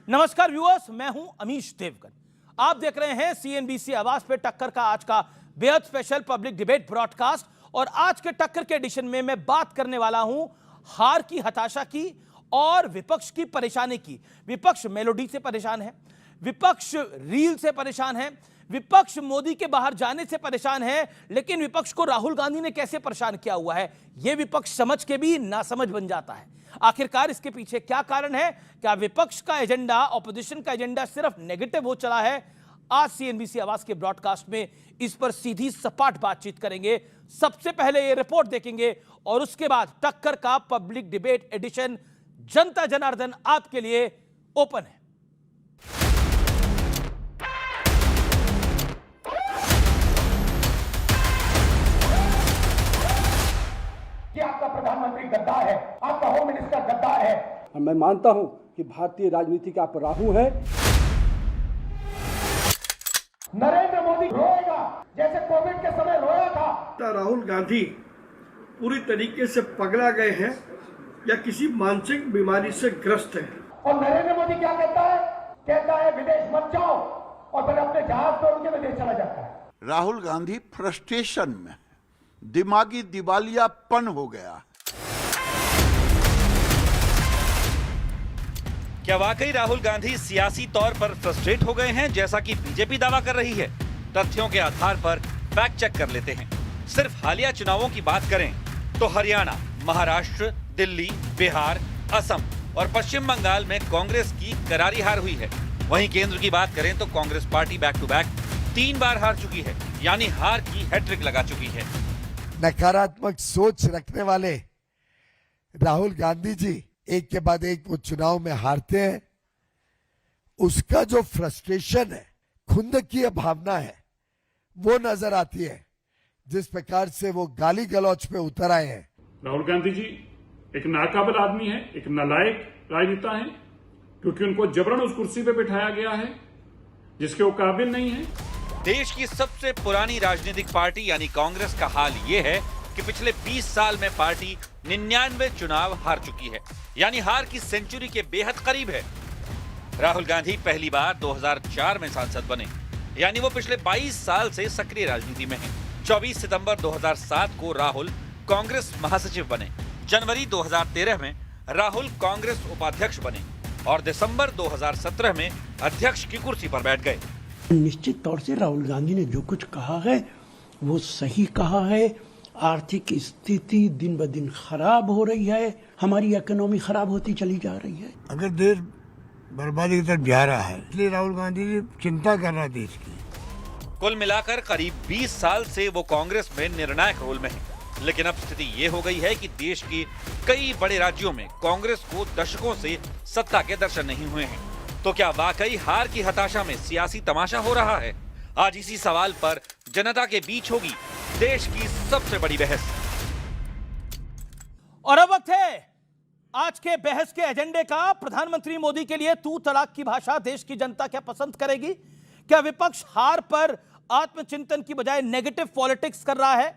नमस्कार व्यूअर्स, मैं हूं अमीश देवगन। आप देख रहे हैं सीएनबीसी आवाज पे टक्कर का आज का बेहद स्पेशल पब्लिक डिबेट ब्रॉडकास्ट। और आज के टक्कर के एडिशन में मैं बात करने वाला हूं हार की हताशा की और विपक्ष की परेशानी की। विपक्ष मेलोडी से परेशान है, विपक्ष रील से परेशान है, विपक्ष मोदी के बाहर जाने से परेशान है, लेकिन विपक्ष को राहुल गांधी ने कैसे परेशान किया हुआ है यह विपक्ष समझ के भी नासमझ बन जाता है। आखिरकार इसके पीछे क्या कारण है? क्या विपक्ष का एजेंडा, ऑपोजिशन का एजेंडा सिर्फ नेगेटिव हो चला है? आज सीएनबीसी आवाज के ब्रॉडकास्ट में इस पर सीधी सपाट बातचीत करेंगे। सबसे पहले ये रिपोर्ट देखेंगे और उसके बाद टक्कर का पब्लिक डिबेट एडिशन जनता जनार्दन आपके लिए ओपन है। कि आपका प्रधानमंत्री गद्दार है, आपका होम मिनिस्टर गद्दार है। और मैं मानता हूं कि भारतीय राजनीति का अपराहू है। नरेंद्र मोदी रोएगा जैसे कोविड के समय रोया था। राहुल गांधी पूरी तरीके से पगला गए हैं या किसी मानसिक बीमारी से ग्रस्त हैं। और नरेंद्र मोदी क्या कहता है? कहता है विदेश मत जाओ, और फिर अपने जहाज तोड़ के विदेश चला जाता है। राहुल गांधी फ्रस्ट्रेशन में, दिमागी दिवालियापन हो गया। क्या वाकई राहुल गांधी सियासी तौर पर फ्रस्ट्रेट हो गए हैं, जैसा कि बीजेपी दावा कर रही है? तथ्यों के आधार पर फैक्ट चेक कर लेते हैं। सिर्फ हालिया चुनावों की बात करें तो हरियाणा, महाराष्ट्र, दिल्ली, बिहार, असम और पश्चिम बंगाल में कांग्रेस की करारी हार हुई है। वहीं केंद्र की बात करें तो Congress party back to back 3 बार हार चुकी है, यानी हार की हैट्रिक लगा चुकी है। नकारात्मक सोच रखने वाले राहुल गांधी जी एक के बाद एक वो चुनाव में हारते हैं। उसका जो फ्रस्ट्रेशन है, खुंदकी भावना है, वो नजर आती है। जिस प्रकार से वो गाली गलौच पे उतर आए हैं। राहुल गांधी जी एक नाकाबिल आदमी है, एक नालायक राजनेता है, क्योंकि उनको जबरन उस कुर्सी पे बिठाया गया है जिसके वो काबिल नहीं है। देश की सबसे पुरानी राजनीतिक पार्टी यानी कांग्रेस का हाल ये है कि पिछले 20 साल में पार्टी 99 चुनाव हार चुकी है, यानी हार की सेंचुरी के बेहद करीब है। राहुल गांधी पहली बार 2004 में सांसद बने, यानी वो पिछले 22 साल से सक्रिय राजनीति में हैं। 24 सितंबर 2007 को राहुल कांग्रेस महासचिव बने। जनवरी 2013 में राहुल कांग्रेस उपाध्यक्ष बने और दिसंबर 2017 में अध्यक्ष की कुर्सी पर बैठ गए। निश्चित तौर से राहुल गांधी ने जो कुछ कहा है वो सही कहा है। आर्थिक स्थिति दिन ब दिन खराब हो रही है, हमारी इकोनॉमी खराब होती चली जा रही है। अगर देश बर्बादी की तरफ जा रहा है, इसलिए राहुल गांधी जी चिंता कर रहा है देश की। कुल मिलाकर करीब 20 साल से वो कांग्रेस में निर्णायक रोल में हैं। लेकिन अब स्थिति ये हो गई है कि देश के कई बड़े राज्यों में कांग्रेस को दशकों से सत्ता के दर्शन नहीं हुए हैं। तो क्या वाकई हार की हताशा में सियासी तमाशा हो रहा है? आज इसी सवाल पर जनता के बीच होगी देश की सबसे बड़ी बहस। और अब वक्त है आज के बहस के एजेंडे का। प्रधानमंत्री मोदी के लिए तू तड़ाक की भाषा देश की जनता क्या पसंद करेगी? क्या विपक्ष हार पर आत्मचिंतन की बजाय नेगेटिव पॉलिटिक्स कर रहा है?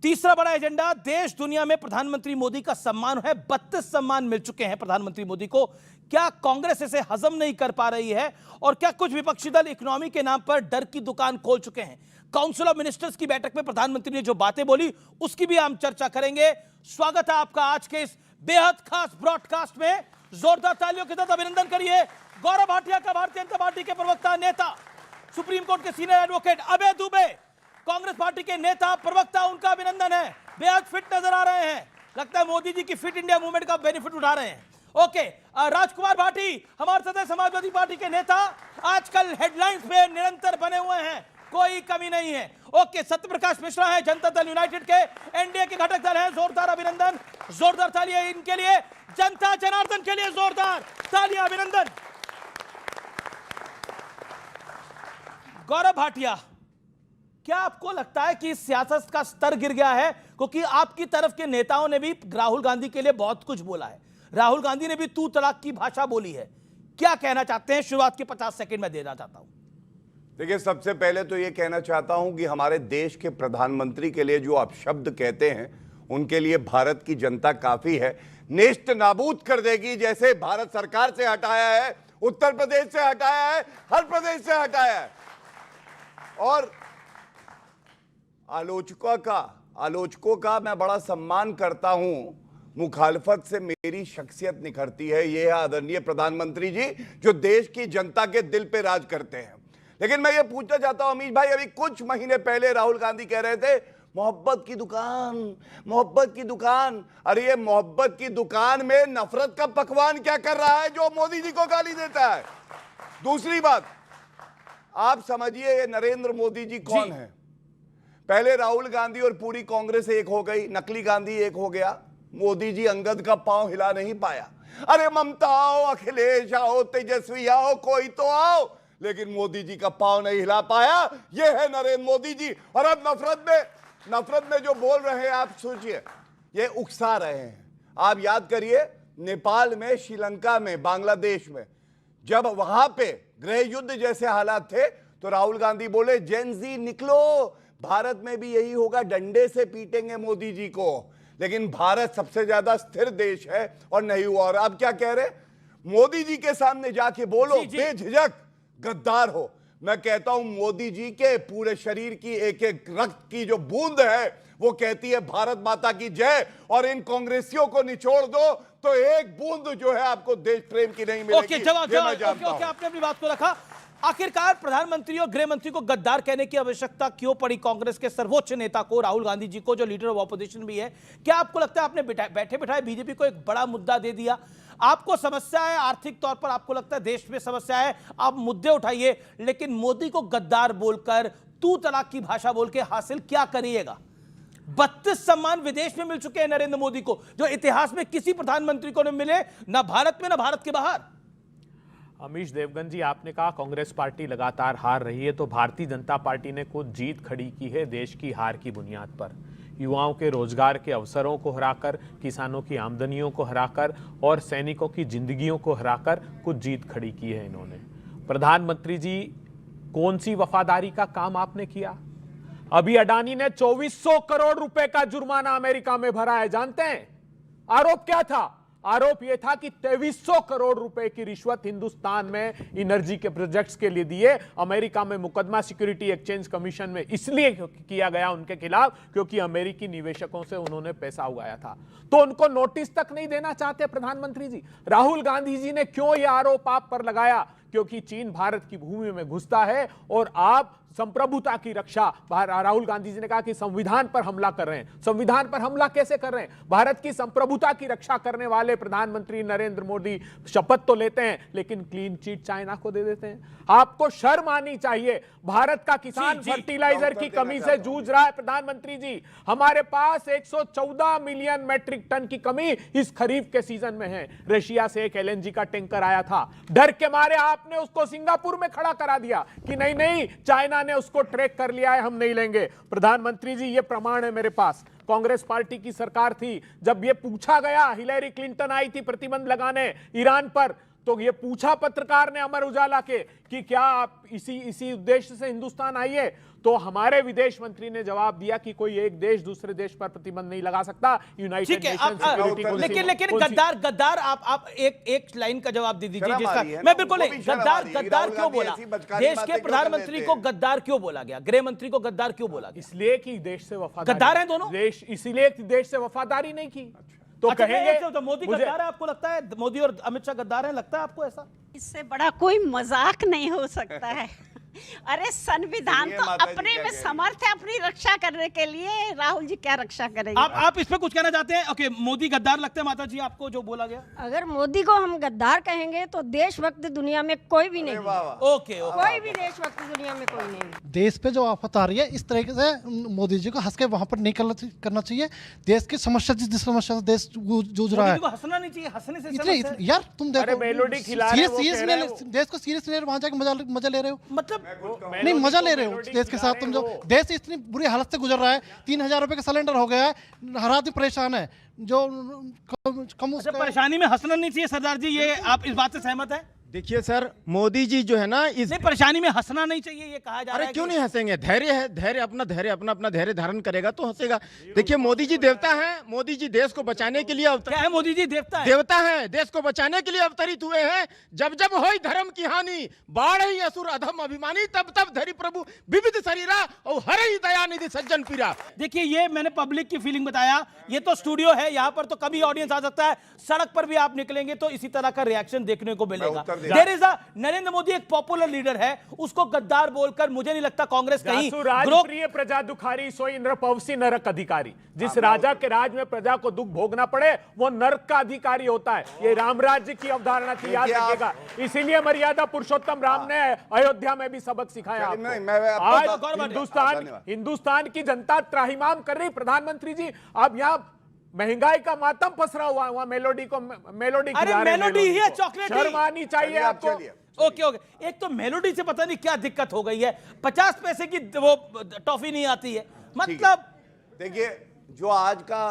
तीसरा बड़ा एजेंडा, देश दुनिया में प्रधानमंत्री मोदी का सम्मान है। 32 सम्मान मिल चुके हैं प्रधानमंत्री मोदी को। क्या कांग्रेस इसे हजम नहीं कर पा रही है? और क्या कुछ विपक्षी दल इकोनॉमी के नाम पर डर की दुकान खोल चुके हैं? काउंसिल ऑफ मिनिस्टर्स की बैठक में प्रधानमंत्री ने जो बातें बोली उसकी भी हम चर्चा करेंगे। स्वागत है आपका आज के इस बेहद खास ब्रॉडकास्ट में। जोरदार तालियों के साथ अभिनंदन करिए गौरव भाटिया का, भारतीय जनता पार्टी के प्रवक्ता, नेता, सुप्रीम कोर्ट के सीनियर एडवोकेट अभय दुबे, कांग्रेस पार्टी के नेता, प्रवक्ता, उनका अभिनंदन है। बेहद फिट नजर आ रहे हैं, लगता है मोदी जी की फिट इंडिया मूवमेंट का बेनिफिट उठा रहे हैं। ओके, राजकुमार भाटी, हमारे साथ समाजवादी पार्टी के नेता, आजकल हेडलाइंस पे निरंतर बने हुए हैं, कोई कमी नहीं है। ओके, सत्यप्रकाश मिश्रा है, जनता दल यूनाइटेड के एनडीए के घटक दल हैं। जोरदार अभिनंदन, जोरदार तालियां इनके लिए। जनता जनार्दन के लिए जोरदार तालियां, अभिनंदन। गौरव भाटिया, क्या आपको लगता है कि सियासत का स्तर गिर गया है? क्योंकि आपकी तरफ के नेताओं ने भी राहुल गांधी के लिए बहुत कुछ बोला है, राहुल गांधी ने भी तू तड़ाक की भाषा बोली है। क्या कहना चाहते हैं? शुरुआत के 50 सेकंड में देना चाहता हूं। देखिए, सबसे पहले तो ये कहना चाहता हूं कि हमारे देश के प्रधानमंत्री के लिए जो आप शब्द कहते हैं, उनके लिए भारत की जनता काफी है। नेस्त नाबूद कर देगी जैसे भारत सरकार से हटाया है, उत्तर प्रदेश से हटाया है, हर प्रदेश से हटाया है। और आलोचकों का मैं बड़ा सम्मान करता हूं, मुखालफत से मेरी शख्सियत निखरती है। ये है आदरणीय प्रधानमंत्री जी, जो देश की जनता के दिल पे राज करते हैं। लेकिन मैं ये पूछना चाहता हूं अमीश भाई, अभी कुछ महीने पहले राहुल गांधी कह रहे थे मोहब्बत की दुकान, मोहब्बत की दुकान। अरे ये मोहब्बत की दुकान में नफरत का पकवान क्या कर रहा है जो मोदी जी को गाली देता है? दूसरी बात, आप समझिए ये नरेंद्र मोदी जी कौन है? पहले राहुल गांधी और पूरी कांग्रेस एक हो गई, नकली गांधी एक हो गया, मोदी जी अंगद का पांव हिला नहीं पाया। अरे ममता आओ, अखिलेश आओ, तेजस्वी आओ, कोई तो आओ, लेकिन मोदी जी का पांव नहीं हिला पाया। ये है नरेंद्र मोदी जी। और अब नफरत में जो बोल रहे हैं, आप सोचिए, ये उकसा रहे हैं। आप याद करिए नेपाल में, श्रीलंका में, बांग्लादेश में जब वहां पे गृह युद्ध जैसे हालात थे तो राहुल गांधी बोले जेनजी निकलो, भारत में भी यही होगा, डंडे से पीटेंगे मोदी जी को। लेकिन भारत सबसे ज्यादा स्थिर देश है और नहीं हुआ। और अब क्या कह रहे? मोदी जी के सामने जाके बोलो, बेझिझक गद्दार हो। मैं कहता हूं मोदी जी के पूरे शरीर की एक एक रक्त की जो बूंद है वो कहती है भारत माता की जय। और इन कांग्रेसियों को निचोड़ दो तो एक बूंद जो है आपको देश प्रेम की नहीं मिलेगी। ओके, आपने अपनी बात को रखा। आखिरकार प्रधानमंत्री और गृह मंत्री को गद्दार कहने की आवश्यकता क्यों पड़ी कांग्रेस के सर्वोच्च नेता को, राहुल गांधी जी को, जो लीडर ऑफ ऑपोजिशन भी है? क्या आपको लगता है आपने बैठे बैठाए बीजेपी को एक बड़ा मुद्दा दे दिया? आपको समस्या है आर्थिक तौर पर, आपको लगता है देश में समस्या है, आप मुद्दे उठाइए, लेकिन मोदी को गद्दार बोलकर, तू तलाक की भाषा बोल के हासिल क्या करिएगा? 32 सम्मान विदेश में मिल चुके हैं नरेंद्र मोदी को, जो इतिहास में किसी प्रधानमंत्री को नहीं मिले, ना भारत में ना भारत के बाहर। अमीश देवगन जी, आपने कहा कांग्रेस पार्टी लगातार हार रही है, तो भारतीय जनता पार्टी ने खुद जीत खड़ी की है देश की हार की बुनियाद पर। युवाओं के रोजगार के अवसरों को हराकर, किसानों की आमदनियों को हराकर और सैनिकों की जिंदगियों को हराकर कुछ जीत खड़ी की है इन्होंने। प्रधानमंत्री जी, कौन सी वफादारी का काम आपने किया? अभी अडानी ने 2400 करोड़ रुपए का जुर्माना अमेरिका में भरा है, जानते हैं? आरोप क्या था? आरोप यह था कि 2300 करोड़ रुपए की रिश्वत हिंदुस्तान में एनर्जी के प्रोजेक्ट्स के लिए दिए। अमेरिका में मुकदमा सिक्योरिटी एक्सचेंज कमीशन में इसलिए किया गया उनके खिलाफ क्योंकि अमेरिकी निवेशकों से उन्होंने पैसा उगाया था। तो उनको नोटिस तक नहीं देना चाहते प्रधानमंत्री जी? राहुल गांधी जी ने क्यों यह आरोप आप पर लगाया? क्योंकि चीन भारत की भूमि में घुसता है और आप संप्रभुता की रक्षा, राहुल गांधी जी ने कहा कि संविधान पर हमला कर रहे हैं। संविधान पर हमला कैसे कर रहे हैं? भारत की संप्रभुता की रक्षा करने वाले प्रधानमंत्री नरेंद्र मोदी शपथ तो लेते हैं लेकिन क्लीन चिट चाइना को दे देते हैं। आपको शर्म आनी चाहिए। भारत का किसान फर्टिलाइजर की कमी से जूझ रहा है प्रधानमंत्री जी। हमारे पास 114 मिलियन मैट्रिक टन की कमी इस खरीफ के सीजन में है। रशिया से एक एलएनजी का टैंकर आया था, डर के मारे आपने उसको सिंगापुर में खड़ा करा दिया कि नहीं नहीं, चाइना ने उसको ट्रैक कर लिया है, हम नहीं लेंगे। प्रधानमंत्री जी, ये प्रमाण है मेरे पास। कांग्रेस पार्टी की सरकार थी, जब ये पूछा गया, हिलेरी क्लिंटन आई थी प्रतिबंध लगाने ईरान पर, तो ये पूछा पत्रकार ने अमर उजाला के कि क्या आप इसी उद्देश्य से हिंदुस्तान आइए, तो हमारे विदेश मंत्री ने जवाब दिया कि कोई एक देश दूसरे देश पर प्रतिबंध नहीं लगा सकता। United nation security council. लेकिन गद्दार आप एक लाइन का जवाब दे दीजिए जिसका मैं बिल्कुल नहीं। गद्दार क्यों बोला? देश के प्रधानमंत्री को गद्दार क्यों बोला गया? गृह मंत्री को गद्दार क्यों बोला गया? इसलिए कि देश से वफादारी, गद्दार हैं दोनों देश, इसीलिए देश से वफादारी नहीं की। तो अच्छा, कहेंगे तो मोदी गद्दार है, आपको लगता है मोदी और अमित शाह गद्दार है? लगता है आपको ऐसा? इससे बड़ा कोई मजाक नहीं हो सकता है। अरे संविधान तो अपने में समर्थ है अपनी रक्षा करने के लिए, राहुल जी क्या रक्षा करेंगे? आप इस पे कुछ कहना चाहते हैं? ओके, मोदी गद्दार लगते हैं माता जी आपको जो बोला गया? अगर मोदी को हम गद्दार कहेंगे तो देशभक्त दुनिया में कोई भी नहीं। ओके, कोई भी देशभक्त दुनिया में कोई नहीं। देश पे जो आफत आ रही है, इस तरीके से मोदी जी को हंस के वहाँ पर नहीं करना चाहिए। देश की समस्या, जिस समस्या से देश जूझ रहा है, हंसना नहीं चाहिए। हंसने से यार तुम देखो, देश को सीरियस ले रहे, वहाँ जाके मजा ले रहे हो, मतलब नहीं मजा ले रहे हो देश के साथ। तुम जो देश इतनी बुरी हालत से गुजर रहा है, 3000 रुपए का सिलेंडर हो गया है, हर आदमी परेशान है। जो कम परेशानी में हंसना नहीं चाहिए सरदार जी, ये आप इस बात से सहमत है? देखिए सर, मोदी जी जो है ना इस परेशानी में हंसना नहीं चाहिए, ये कहा जा रहा है। अरे क्यों नहीं हंसेंगे? धैर्य है, धैर्य अपना धैर्य धारण करेगा तो हंसेगा। देखिए मोदी जी देवता हैं, मोदी जी देश को बचाने के लिए क्या है? मोदी जी देवता है? देवता है, देश को बचाने के लिए अवतरित हुए हैं। जब जब होई धर्म की हानि, बाढ़ ही असुर अधम अभिमानी, तब तब धरि प्रभु विविध शरीरा और हर ही दया निधि सज्जन पीरा। देखिए ये मैंने पब्लिक की फीलिंग बताया, ये तो स्टूडियो है, यहाँ पर तो कभी ऑडियंस आ सकता है, सड़क पर भी आप निकलेंगे तो इसी तरह का रिएक्शन देखने को मिलेगा। There is a Narendra Modi एक पॉपुलर लीडर है, उसको गद्दार बोलकर मुझे नहीं लगता कांग्रेस कहीं राजप्रिय प्रजा दुखारी सोई इंद्र पवसी नरक अधिकारी। जिस राजा के राज में प्रजा को दुख भोगना पड़े वो नरक का अधिकारी होता है। ये राम राज्य की अवधारणा थी, याद रखिएगा। इसीलिए मर्यादा पुरुषोत्तम राम ने अयोध्या में भी सबक सिखाया। आज हिंदुस्तान की जनता त्राहिमाम कर रही। प्रधानमंत्री जी अब यहाँ महंगाई का मातम पसरा हुआ, वहां मेलोडी ही है, चॉकलेट शर्म आनी चाहिए आपको। ओके ओके, एक तो मेलोडी से पता नहीं क्या दिक्कत हो गई है, 50 पैसे की वो टॉफी नहीं आती है, मतलब। देखिए जो आज का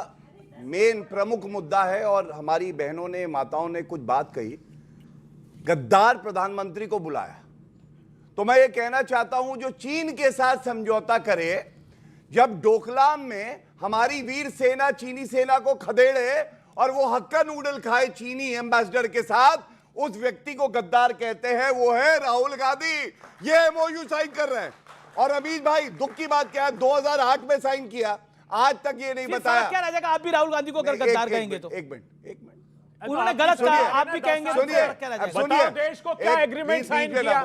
मेन प्रमुख मुद्दा है, और हमारी बहनों ने माताओं ने कुछ बात कही, गद्दार प्रधानमंत्री को बुलाया, तो मैं ये कहना चाहता हूं जो चीन के साथ समझौता करे, जब डोकलाम में हमारी वीर सेना चीनी सेना को खदेड़े और वो हक्का नूडल खाए चीनी एम्बेसडर के साथ, उस व्यक्ति को गद्दार कहते हैं, वो है राहुल गांधी। ये एमओयू साइन कर रहे हैं। और अमीश भाई दुख की बात क्या है, 2008 में साइन किया, आज तक ये नहीं बताया। क्या रह जाएगा आप भी राहुल गांधी को अगर गद्दार कहेंगे तो? एक मिनट, उन्होंने गलत कहा, आप भी कहेंगे। सुनिए, देश को क्या एग्रीमेंट साइन किया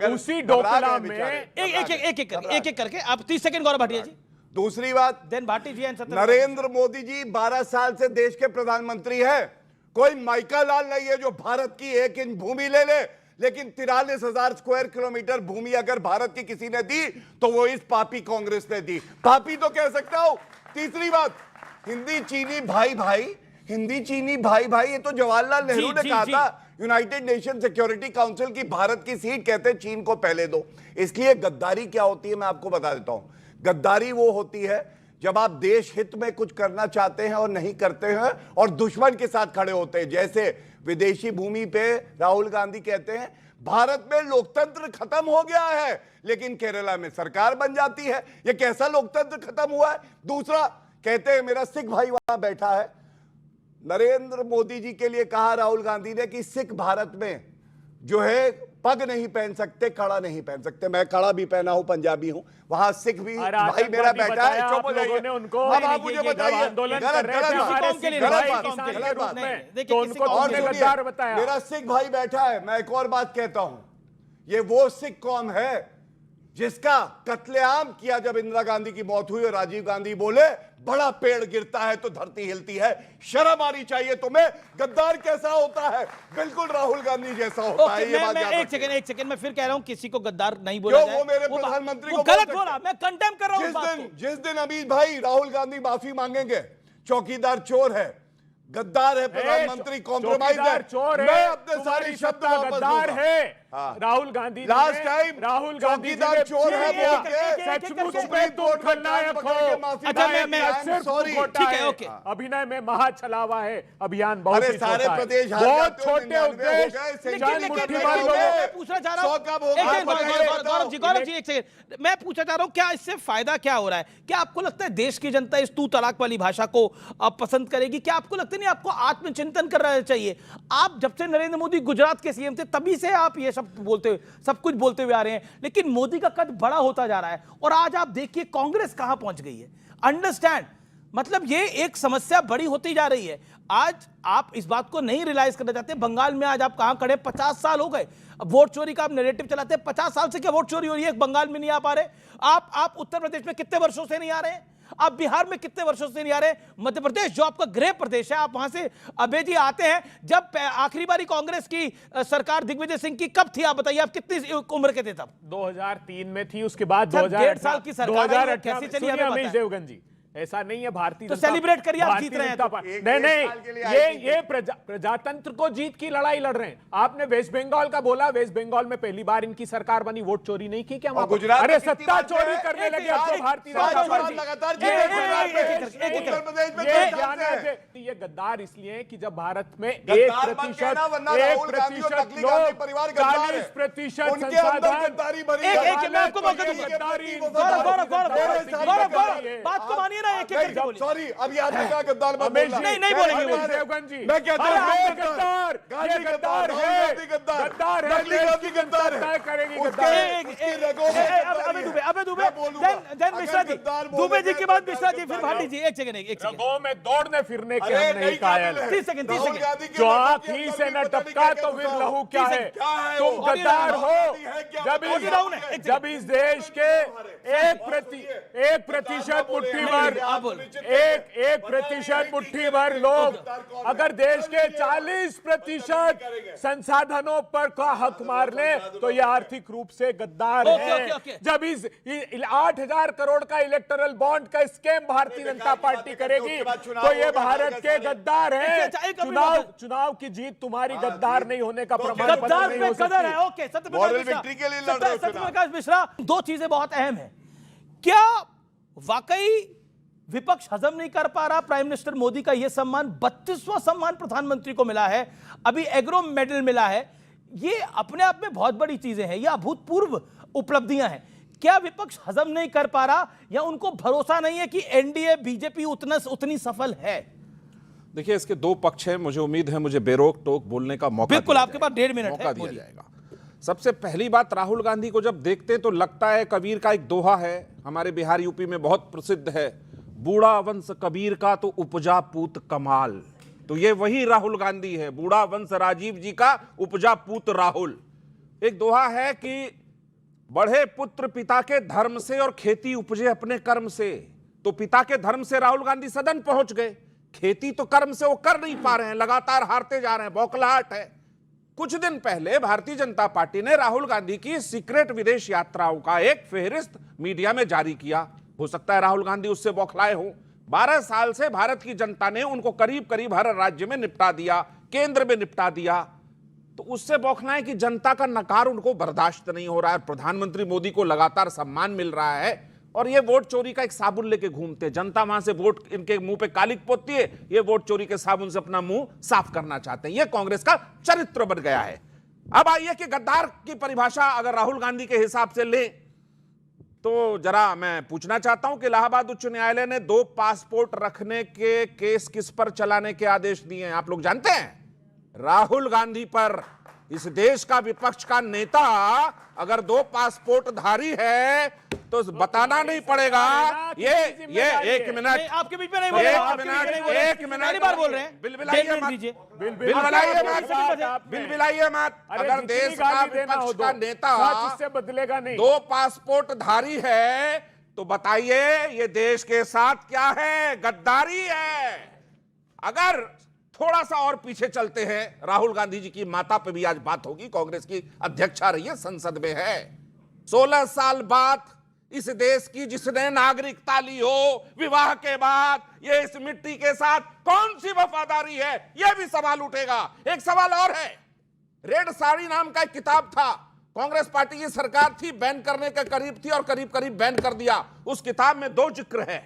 उसी डोकलाम में। एक एक करके आप 30 सेकंड गौरव भाटिया जी। दूसरी बात, भाटी जी, नरेंद्र मोदी जी 12 साल से देश के प्रधानमंत्री है। कोई माइका लाल नहीं है जो भारत की 1 इंच भूमि ले ले, लेकिन 43,000 स्क्वायर किलोमीटर भूमि अगर भारत की किसी ने दी तो वो इस पापी कांग्रेस ने दी। पापी तो कह सकता हूं। तीसरी बात, हिंदी चीनी भाई भाई, हिंदी चीनी भाई भाई, ये तो जवाहरलाल नेहरू ने कहा था यूनाइटेड नेशन सिक्योरिटी काउंसिल की भारत की सीट, कहते चीन को पहले दो। इसलिए गद्दारी क्या होती है मैं आपको बता देता हूं। गद्दारी वो होती है जब आप देश हित में कुछ करना चाहते हैं और नहीं करते हैं और दुश्मन के साथ खड़े होते हैं। जैसे विदेशी भूमि पे राहुल गांधी कहते हैं भारत में लोकतंत्र खत्म हो गया है, लेकिन केरला में सरकार बन जाती है। ये कैसा लोकतंत्र खत्म हुआ है? दूसरा कहते हैं, मेरा सिख भाई वहां बैठा है, नरेंद्र मोदी जी के लिए कहा राहुल गांधी ने कि सिख भारत में जो है पग नहीं पहन सकते, कड़ा नहीं पहन सकते। मैं कड़ा भी पहना हूं, पंजाबी हूं, वहां सिख भी भाई मेरा बैठा है। चुप हो जाइए। अब आप मुझे बताइए, मेरा सिख भाई बैठा है। मैं एक और बात कहता हूं, ये वो सिख कौम है जिसका कत्लेआम किया जब इंदिरा गांधी की मौत हुई और राजीव गांधी बोले बड़ा पेड़ गिरता है तो धरती हिलती है। शर्म आनी चाहिए तुम्हें। गद्दार कैसा होता है? बिल्कुल राहुल गांधी जैसा होता है। ये बात एक सेकंड मैं फिर कह रहा हूं, किसी को गद्दार नहीं बोला जाए। वो मेरे प्रधानमंत्री को गलत बोला, मैं कंडेम कर रहा हूं। जिस दिन अमीश भाई राहुल गांधी माफी मांगेंगे, चौकीदार चोर है, गद्दार है प्रधानमंत्री, कॉम्प्रोमाइज है, मैं अपने सारे शब्द वापस लूंगा। है राहुल गांधी लास्ट टाइम राहुल गांधी चौकीदार चोर है बोल के सचमुच में तो खलनायक हो। अच्छा सॉरी, ठीक है, ओके। अभिनय में महा छलावा है, अभियान बहुत ही सारे प्रदेश बहुत छोटे उद्देश्य। मैं पूछना चाह रहा हूं गौरव जी, एक सेकंड मैं पूछना चाह रहा हूं, क्या इससे फायदा क्या हो रहा है? क्या आपको लगता है देश की जनता इस तू तलाक वाली भाषा को पसंद करेगी? क्या आपको लगता नहीं आपको आत्मचिंतन करना चाहिए? आप जब से नरेंद्र मोदी गुजरात के सीएम थे तभी से आप ये सब कुछ बोलते हुए आ रहे हैं, लेकिन मोदी का कद बड़ा होता जा रहा है और आज आप देखिए कांग्रेस कहां पहुंच गई है। अंडरस्टैंड, मतलब ये एक समस्या बड़ी होती जा रही है। आज आप इस बात को नहीं रियलाइज करना चाहते। बंगाल में आज आप कहां खड़े, 50 साल हो गए वोट चोरी का आप नैरेटिव चलाते हैं। 50 साल से क्या वोट चोरी हो रही है? बंगाल में नहीं आ पा रहे आप उत्तर प्रदेश में कितने वर्षों से नहीं आ रहे हैं? आप बिहार में कितने वर्षों से नहीं आ रहे? मध्य प्रदेश जो आपका गृह प्रदेश है, आप वहां से अबे जी आते हैं। जब आखिरी बारी कांग्रेस की सरकार दिग्विजय सिंह की कब थी आप बताइए? आप कितनी उम्र के थे तब? 2003 में थी, उसके बाद 1.5 साल की सरकार कैसे चली? अमीश देवगन जी ऐसा नहीं है। भारतीय तो सेलिब्रेट करिए, आप जीत रहे हैं तो। नहीं, ये प्रजातंत्र को जीत की लड़ाई लड़ रहे हैं। आपने वेस्ट बंगाल का बोला, वेस्ट बंगाल में पहली बार इनकी सरकार बनी, वोट चोरी नहीं की क्या वहां? गुजरात अरे सत्ता चोरी करने लगे अब तो भारतीय जनता पार्टी। ये गद्दार इसलिए है कि जब भारत में 1% लोग 40% बात को मानिए ना, एक एक बोलिए। सॉरी, अब ये आपने कहा गद्दार मत बोलना। नहीं बोलेंगे देवगन जी। मैं कहता हूं गद्दार, ये गद्दार है, गद्दार है, नकली गांधी गद्दार है। करेंगे अबे दुबे देन मिश्रा जी, दुबे जी के बाद मिश्रा जी, फिर भाटी जी। एक सेकंड, एक सेकंड। रगों में दौड़ने फिरने के हम नहीं कायल। 30 सेकंड। जो आंख ही से न टपका तो फिर लहू क्या है? तुम गद्दार हो जब इस देश के 1% मुट्ठी भर 1% मुट्ठी भर लोग अगर देश के 40% संसाधनों पर का हक मार ले तो ये आर्थिक रूप से गद्दार है। जब इस 8,000 करोड़ का इलेक्टोरल बॉन्ड का स्कैम भारतीय जनता पार्टी करेगी तो ये भारत के गद्दार है। चुनाव की जीत तुम्हारी गद्दार नहीं होने का प्रमाण गद्दार पे कदर है। ओके, सत्यप्रकाश मिश्रा, दो चीजें बहुत अहम है। क्या वाकई विपक्ष हजम नहीं कर पा रहा प्राइम मिनिस्टर मोदी का यह सम्मान? 32वां सम्मान प्रधानमंत्री को मिला है, अभी एग्रो मेडल मिला है। ये अपने आप में बहुत बड़ी चीजें हैं, ये अभूतपूर्व उपलब्धियां हैं। क्या विपक्ष हजम नहीं कर पा रहा या उनको भरोसा नहीं है कि एनडीए बीजेपी उतनी सफल है? देखिए, इसके दो पक्ष हैं। मुझे उम्मीद है मुझे बेरोक टोक बोलने का मौका बिल्कुल आपके पास 1.5 मिनट मौका दिया जाएगा। सबसे पहली बात, राहुल गांधी को जब देखते हैं तो लगता है, कबीर का एक दोहा है हमारे बिहार यूपी में बहुत प्रसिद्ध है, बूढ़ा वंश कबीर का तो उपजा पूत कमाल। तो ये वही राहुल गांधी है, बूढ़ा वंश राजीव जी का उपजा पूत राहुल। एक दोहा है कि बढ़े पुत्र पिता के धर्म से और खेती उपजे अपने कर्म से। तो पिता के धर्म से राहुल गांधी सदन पहुंच गए, खेती तो कर्म से वो कर नहीं पा रहे हैं, लगातार हारते जा रहे हैं, बौखलाहट है। कुछ दिन पहले भारतीय जनता पार्टी ने राहुल गांधी की सीक्रेट विदेश यात्राओं का एक फेहरिस्त मीडिया में जारी किया। हो सकता है राहुल गांधी उससे बौखलाए हो। 12 साल से भारत की जनता ने उनको करीब करीब हर राज्य में निपटा दिया, केंद्र में निपटा दिया, तो उससे बौखलाए कि जनता का नकार उनको बर्दाश्त नहीं हो रहा है। प्रधानमंत्री मोदी को लगातार सम्मान मिल रहा है और ये वोट चोरी का एक साबुन लेके घूमते, जनता वहां से वोट इनके मुंह पे कालिक पोतती है, ये वोट चोरी के साबुन से अपना मुंह साफ करना चाहते हैं। ये कांग्रेस का चरित्र बन गया है। अब आइए कि गद्दार की परिभाषा अगर राहुल गांधी के हिसाब से ले तो जरा मैं पूछना चाहता हूं कि इलाहाबाद उच्च न्यायालय ने 2 पासपोर्ट रखने के केस किस पर चलाने के आदेश दिए हैं? आप लोग जानते हैं? राहुल गांधी पर। इस देश का विपक्ष का नेता अगर 2 पासपोर्ट धारी है तो बताना नहीं पड़ेगा। ये 1 मिनट आपके बीच में नहीं बोल रहे, 1 मिनट पहली बार बोल रहे हैं। बिलबिलाइए मत। अगर देश का विपक्ष का नेता इससे बदलेगा नहीं, 2 पासपोर्ट धारी है तो बताइए ये देश के साथ क्या है? गद्दारी है। अगर थोड़ा सा और पीछे चलते हैं, राहुल गांधी जी की माता पे भी आज बात होगी, कांग्रेस की अध्यक्षा रही है, संसद में है। 16 साल बाद इस देश की जिसने नागरिकता ली हो विवाह के बाद, ये इस मिट्टी के साथ कौन सी वफादारी है? यह भी सवाल उठेगा। एक सवाल और है, रेड साड़ी नाम का एक किताब था, कांग्रेस पार्टी की सरकार थी, बैन करने के करीब थी और करीब करीब बैन कर दिया। उस किताब में 2 जिक्र है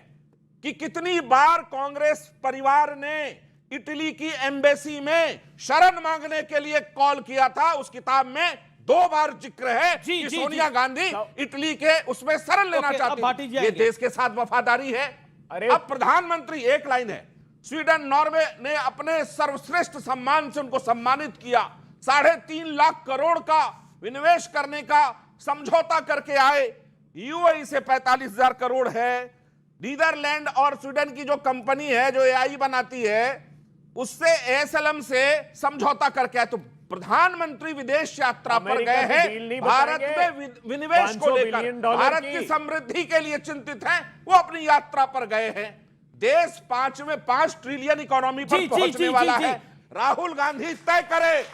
कि कितनी बार कांग्रेस परिवार ने इटली की एम्बेसी में शरण मांगने के लिए कॉल किया था। उस किताब में 2 बार जिक्र है कि सोनिया गांधी इटली के उसमें शरण लेना चाहती है। ये देश के साथ वफादारी है। अब प्रधानमंत्री, एक लाइन है, स्वीडन नॉर्वे ने अपने सर्वश्रेष्ठ सम्मान से उनको सम्मानित किया, 3.5 लाख करोड़ का विनिवेश करने का समझौता करके आए। यूएई से 45,000 करोड़ है। नीदरलैंड और स्वीडन की जो कंपनी है जो एआई बनाती है उससे एएसएलएम से समझौता करके आए। तो प्रधानमंत्री विदेश यात्रा पर गए हैं, भारत में विनिवेश को लेकर, भारत की समृद्धि के लिए चिंतित हैं, वो अपनी यात्रा पर गए हैं। देश 5 ट्रिलियन इकोनॉमी पर पहुंचने वाला है। राहुल गांधी तय करे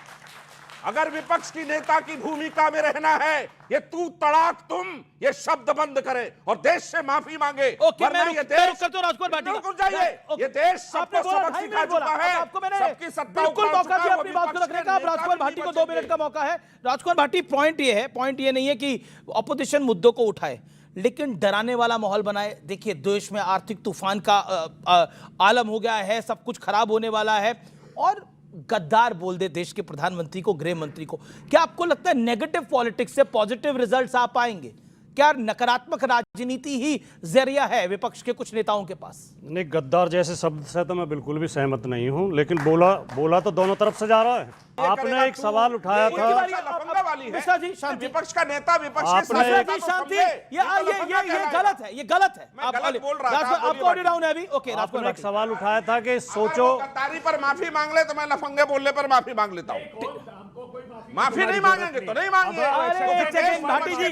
अगर विपक्ष की नेता की भूमिका में रहना है, ये तू तड़ाक तुम ये शब्द बंद करे और देश से माफी मांगे। वरना ये देश रुक जाइए, ये देश सबको सबक सिखा चुका है, सबकी सत्ता बिल्कुल मौका दिया अपनी बात को रखने का। राजकुमार भाटी को 2 मिनट का मौका है। राजकुमार भाटी, पॉइंट ये नहीं है कि ऑपोजिशन मुद्दों को उठाए, लेकिन डराने वाला माहौल बनाए। देखिए, देश में आर्थिक तूफान का आलम हो गया है, सब कुछ खराब होने वाला है, और गद्दार बोल दे देश के प्रधानमंत्री को, गृह मंत्री को। क्या आपको लगता है नेगेटिव पॉलिटिक्स से पॉजिटिव रिजल्ट्स आ पाएंगे? क्या नकारात्मक राजनीति ही जरिया है विपक्ष के कुछ नेताओं के पास? नहीं, गद्दार जैसे शब्द से तो मैं बिल्कुल भी सहमत नहीं हूं, लेकिन बोला तो दोनों तरफ से जा रहा है। आपने एक सवाल उठाया था, विपक्ष का नेता विपक्ष के शांति, ये गलत है, ये गलत है। आपको ऑडियो डाउन है अभी। ओके, आपने एक सवाल उठाया था कि सोचो गद्दारी पर माफी मांग ले तो मैं लफंगे बोलने पर माफी मांग लेता हूँ। माफी नहीं मांगेंगे तो नहीं मांगे। भाटी जी,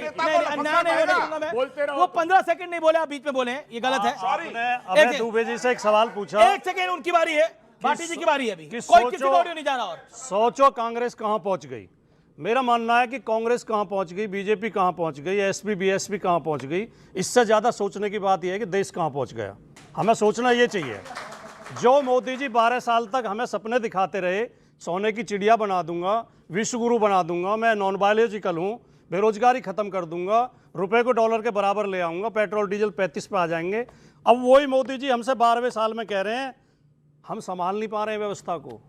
वो 15 सेकंड नहीं बोले, आप बीच में बोले, ये गलत है। आपने दुबे जी से एक सवाल पूछा। 1 सेकंड, उनकी बारी है, भाटी जी की बारी है अभी। कोई किसी को ऑडियो नहीं जा रहा। और सोचो कांग्रेस कहां पहुंच गई। मेरा मानना है कि कांग्रेस कहां पहुंच गई, बीजेपी कहां पहुंच गई, एसपी बीएसपी कहां पहुंच गई। इससे ज्यादा सोचने की बात यह है कि देश कहां पहुंच गया। हमें सोचना यह चाहिए, जो मोदी जी 12 साल तक हमें सपने दिखाते रहे, सोने की चिड़िया बना दूंगा, विश्व गुरु बना दूंगा, मैं नॉन बायोलॉजिकल हूं, बेरोजगारी खत्म कर दूंगा, रुपए को डॉलर के बराबर ले आऊंगा, पेट्रोल डीजल 35 पे आ जाएंगे। अब वही मोदी जी हमसे 12वें साल में कह रहे हैं हम संभाल नहीं पा रहे हैं व्यवस्था को,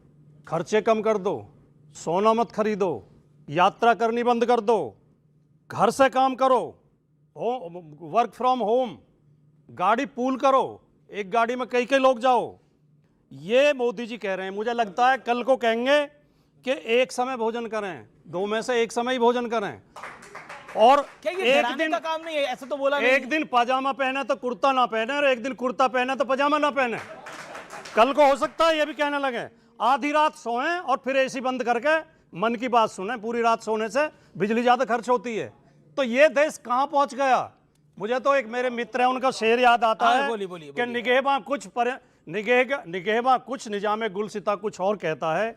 खर्चे कम कर दो, सोना मत खरीदो, यात्रा करनी बंद कर दो, घर से काम करो, वर्क फ्रॉम होम, गाड़ी पूल करो, एक गाड़ी में कई लोग जाओ। ये मोदी जी कह रहे हैं। मुझे लगता है कल को कहेंगे कि एक समय भोजन करें, 2 में से एक समय ही भोजन करें। और क्या ये एक दिन का काम नहीं है? ऐसा तो बोला नहीं। एक दिन पाजामा पहने तो कुर्ता ना पहने, और एक दिन कुर्ता पहने तो पजामा ना पहने। कल को हो सकता है ये भी कहने लगे आधी रात सोएं और फिर एसी बंद करके मन की बात सुने। पूरी रात सोने से बिजली ज्यादा खर्च होती है। तो ये देश कहां पहुंच गया। मुझे तो एक मेरे मित्र है, उनका शेर याद आता है कि निगहबा कुछ निजामे गुलसिता कुछ और कहता है,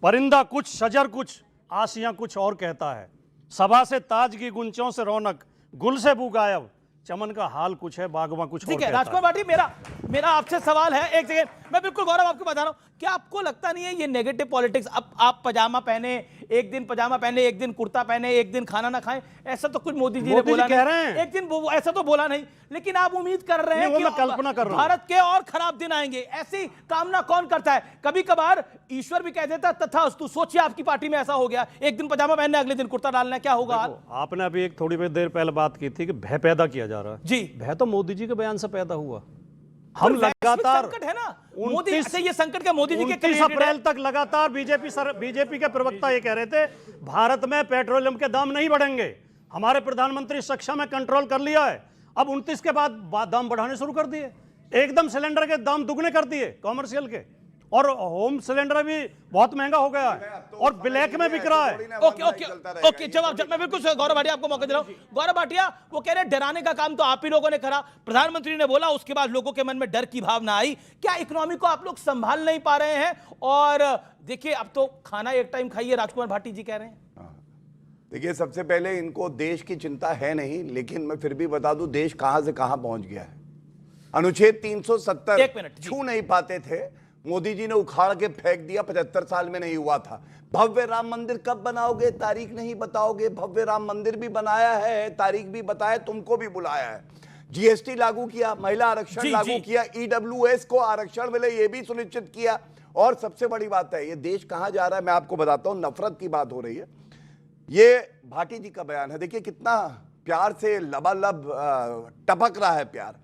परिंदा कुछ शजर कुछ आसियां कुछ और कहता है, सभा से ताजगी गुंचों से रौनक, गुल से बू गायब, चमन का हाल कुछ है, बागवा कुछ और कहता है। राजकुमार भाटी, मेरा आपसे सवाल है, एक सेकंड, मैं बिल्कुल गौरव आपको बता रहा हूं, क्या आपको लगता नहीं है ये नेगेटिव पॉलिटिक्स, अब आप पजामा पहने, एक दिन पजामा पहने, एक दिन कुर्ता पहने, एक दिन खाना ना खाएं, ऐसा तो कुछ मोदी जी ने बोला नहीं, एक दिन ऐसा तो बोला नहीं, लेकिन आप उम्मीद कर रहे हैं कि कल्पना कर रहा हूं भारत के और खराब दिन आएंगे। ऐसी कामना कौन करता है? कभी कभार ईश्वर भी कह देता तथास्तु। सोचिए आपकी पार्टी में ऐसा हो गया, एक दिन पजामा पहनना, अगले दिन कुर्ता डालना, क्या होगा? आपने अभी एक थोड़ी देर पहले बात की थी कि भय पैदा किया जा रहा है। जी, भय तो मोदी जी के बयान से पैदा हुआ। हम लगातार संकट है ना, मोदी से ये संकट का मोदी जी के 29 अप्रैल तक लगातार बीजेपी के प्रवक्ता ये कह रहे थे भारत में पेट्रोलियम के दाम नहीं बढ़ेंगे। हमारे प्रधानमंत्री इस कक्षा में कंट्रोल कर लिया है। अब 29 के बाद दाम बढ़ाने शुरू कर दिए, एकदम सिलेंडर के दाम दुगने कर दिए कॉमर्शियल के, और होम सिलेंडर भी बहुत महंगा हो गया है और ब्लैक में बिक रहा है। ओके, जवाब मैं बिल्कुल गौरव भाटिया आपको मौका दे रहा हूं। गौरव भाटिया, वो कह रहे डराने का काम तो आप ही लोगों ने करा, प्रधानमंत्री ने बोला, उसके बाद लोगों के मन में डर की भावना आई। क्या इकोनॉमी को आप लोग संभाल नहीं पा रहे हैं? और देखिए, अब तो खाना एक टाइम खाइए, राजकुमार भाटी जी कह रहे हैं। देखिए, सबसे पहले इनको देश की चिंता है नहीं, लेकिन मैं फिर भी बता दूं देश कहां से कहां पहुंच गया है। अनुच्छेद 370 छू नहीं पाते थे, मोदी जी ने उखाड़ के फेंक दिया, 75 साल में नहीं हुआ था। भव्य राम मंदिर कब बनाओगे, तारीख नहीं बताओगे। भव्य राम मंदिर भी बनाया है, तारीख भी बताया, तुमको भी बुलाया है। जीएसटी लागू किया, महिला आरक्षण लागू किया, ईडब्ल्यूएस को आरक्षण मिले, ये भी सुनिश्चित किया। और सबसे बड़ी बात है, ये देश कहां जा रहा है मैं आपको बताता हूं। नफरत की बात हो रही है, ये भाटी जी का बयान है। देखिए कितना प्यार से लबालब टपक रहा है प्यार।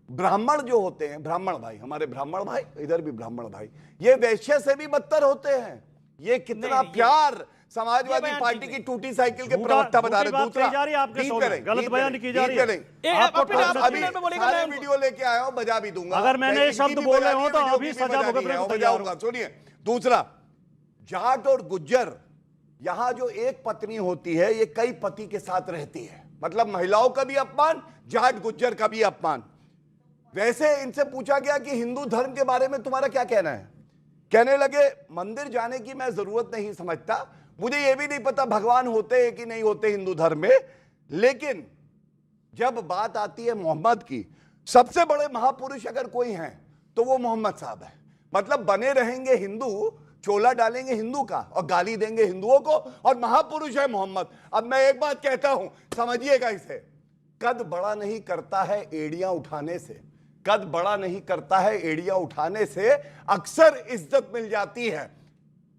ब्राह्मण जो होते हैं, ब्राह्मण भाई, हमारे ब्राह्मण भाई, इधर भी ब्राह्मण भाई, ये वैश्य से भी बदतर होते हैं। ये कितना प्यार समाजवादी पार्टी की टूटी साइकिल के प्रवक्ता बता रहे। दूसरा गलत बयान की जा रही है। अभी वीडियो लेके आया हूं, बजा भी दूंगा। अगर मैंने ये शब्द बोले हो तो अभी सजा बजाऊंगा। सुनिए, दूसरा, जाट और गुज्जर, यहां जो एक पत्नी होती है, ये कई पति के साथ रहती है। मतलब महिलाओं का भी अपमान, जाट गुज्जर का भी अपमान। वैसे इनसे पूछा गया कि हिंदू धर्म के बारे में तुम्हारा क्या कहना है, कहने लगे मंदिर जाने की मैं जरूरत नहीं समझता, मुझे यह भी नहीं पता भगवान होते हैं कि नहीं होते हिंदू धर्म में, लेकिन जब बात आती है मोहम्मद की, सबसे बड़े महापुरुष अगर कोई हैं तो वो मोहम्मद साहब है। मतलब बने रहेंगे हिंदू, चोला डालेंगे हिंदू का और गाली देंगे हिंदुओं को, और महापुरुष है मोहम्मद। अब मैं एक बात कहता हूं, समझिएगा इसे, कद बड़ा नहीं करता है एड़ियां उठाने से, कद बड़ा नहीं करता है एड़ियां उठाने से, अक्सर इज्जत मिल जाती है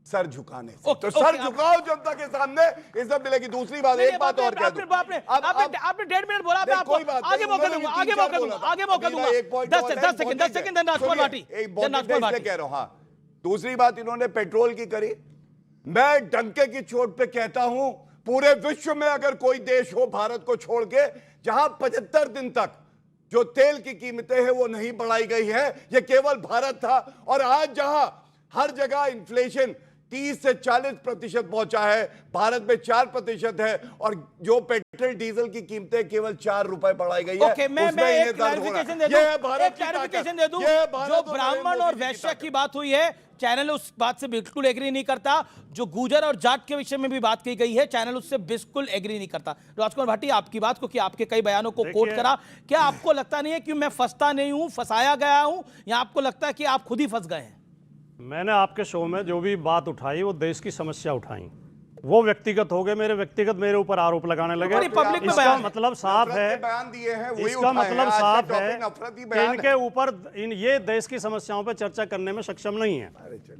सर झुकाने से। तो सर झुकाओ जनता के सामने, इज्जत मिलेगी। दूसरी बात, एक बात और कह दूं, आपने 1.5 मिनट बोला, आगे मौका दूंगा, आगे मौका दूंगा, आगे मौका दूंगा, 10 सेकंड राजकुमार भाटी कह रहा हूं। हाँ, दूसरी बात इन्होंने पेट्रोल की करी। मैं डंके की चोट पे कहता हूं, पूरे विश्व में अगर कोई देश हो भारत को छोड़ के जहां 75 दिन तक जो तेल की कीमतें हैं वो नहीं बढ़ाई गई है, ये केवल भारत था। और आज जहां हर जगह इन्फ्लेशन 30 से 40% पहुंचा है, भारत में 4% है, और जो पेट्रोल डीजल की कीमतें केवल 4 रुपए बढ़ाई गई है। ओके, मैं एक क्लैरिफिकेशन दे दूं, जो ब्राह्मण और वैश्य की बात हुई है, चैनल उस बात से बिल्कुल एग्री नहीं करता। जो गुजर और जाट के विषय में भी बात की गई है, चैनल उससे बिल्कुल एग्री नहीं करता। राजकुमार भाटी, आपकी बात को, कि आपके कई बयानों को कोट करा, क्या आपको लगता नहीं है कि मैं फंसता नहीं हूं, फंसाया गया हूं, या आपको लगता है कि आप खुद ही फंस गए हैं? मैंने आपके शो में जो भी बात उठाई वो देश की समस्या उठाई, वो व्यक्तिगत हो गए, मेरे ऊपर आरोप लगाने लगे। इसका मतलब साफ है, इसका मतलब साफ है कि इनके ऊपर ये देश की समस्याओं पर चर्चा करने में सक्षम नहीं है,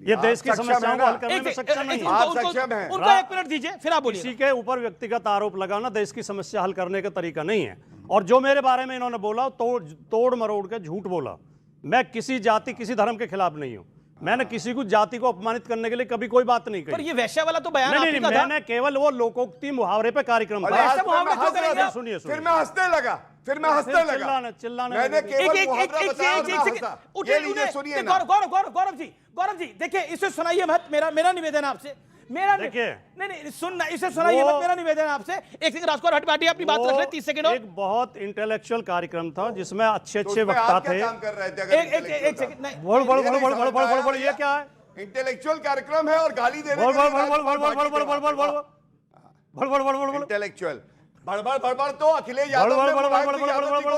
ये देश की समस्याओं को हल करने में सक्षम नहीं है। उनका 1 मिनट दीजिए, फिर आप बोलिए। किसी के ऊपर व्यक्तिगत आरोप लगाना देश की समस्या हल करने का तरीका नहीं है। और जो मेरे बारे में इन्होंने बोला, तोड़ मरोड़ के झूठ बोला। मैं किसी जाति, किसी धर्म के खिलाफ नहीं हूं, मैंने किसी को जाति को अपमानित करने के लिए कभी कोई बात नहीं कही। पर ये वैश्य वाला तो बयान नहीं, मैंने केवल वो लोकोक्ति मुहावरे पे कार्यक्रम सुनिए, फिर मैं हंसने लगा, चिल्लाने गौरव जी देखिए, इसे सुनाइए मत, मेरा निवेदन आपसे, नहीं सुनना, इसे सुनाइए मत, मेरा निवेदन आपसे। एक सेकंड राजकुमार भाटी, अपनी बात रख ले, 30 सेकंड। एक बहुत इंटेलेक्चुअल कार्यक्रम था जिसमें अच्छे वक्ता थे। एक सेकंड, बोल, ये क्या है? इंटेलेक्चुअल कार्यक्रम है और गाली देने इंटेलेक्चुअल भड़बड़ तो अखिलेश यादव ने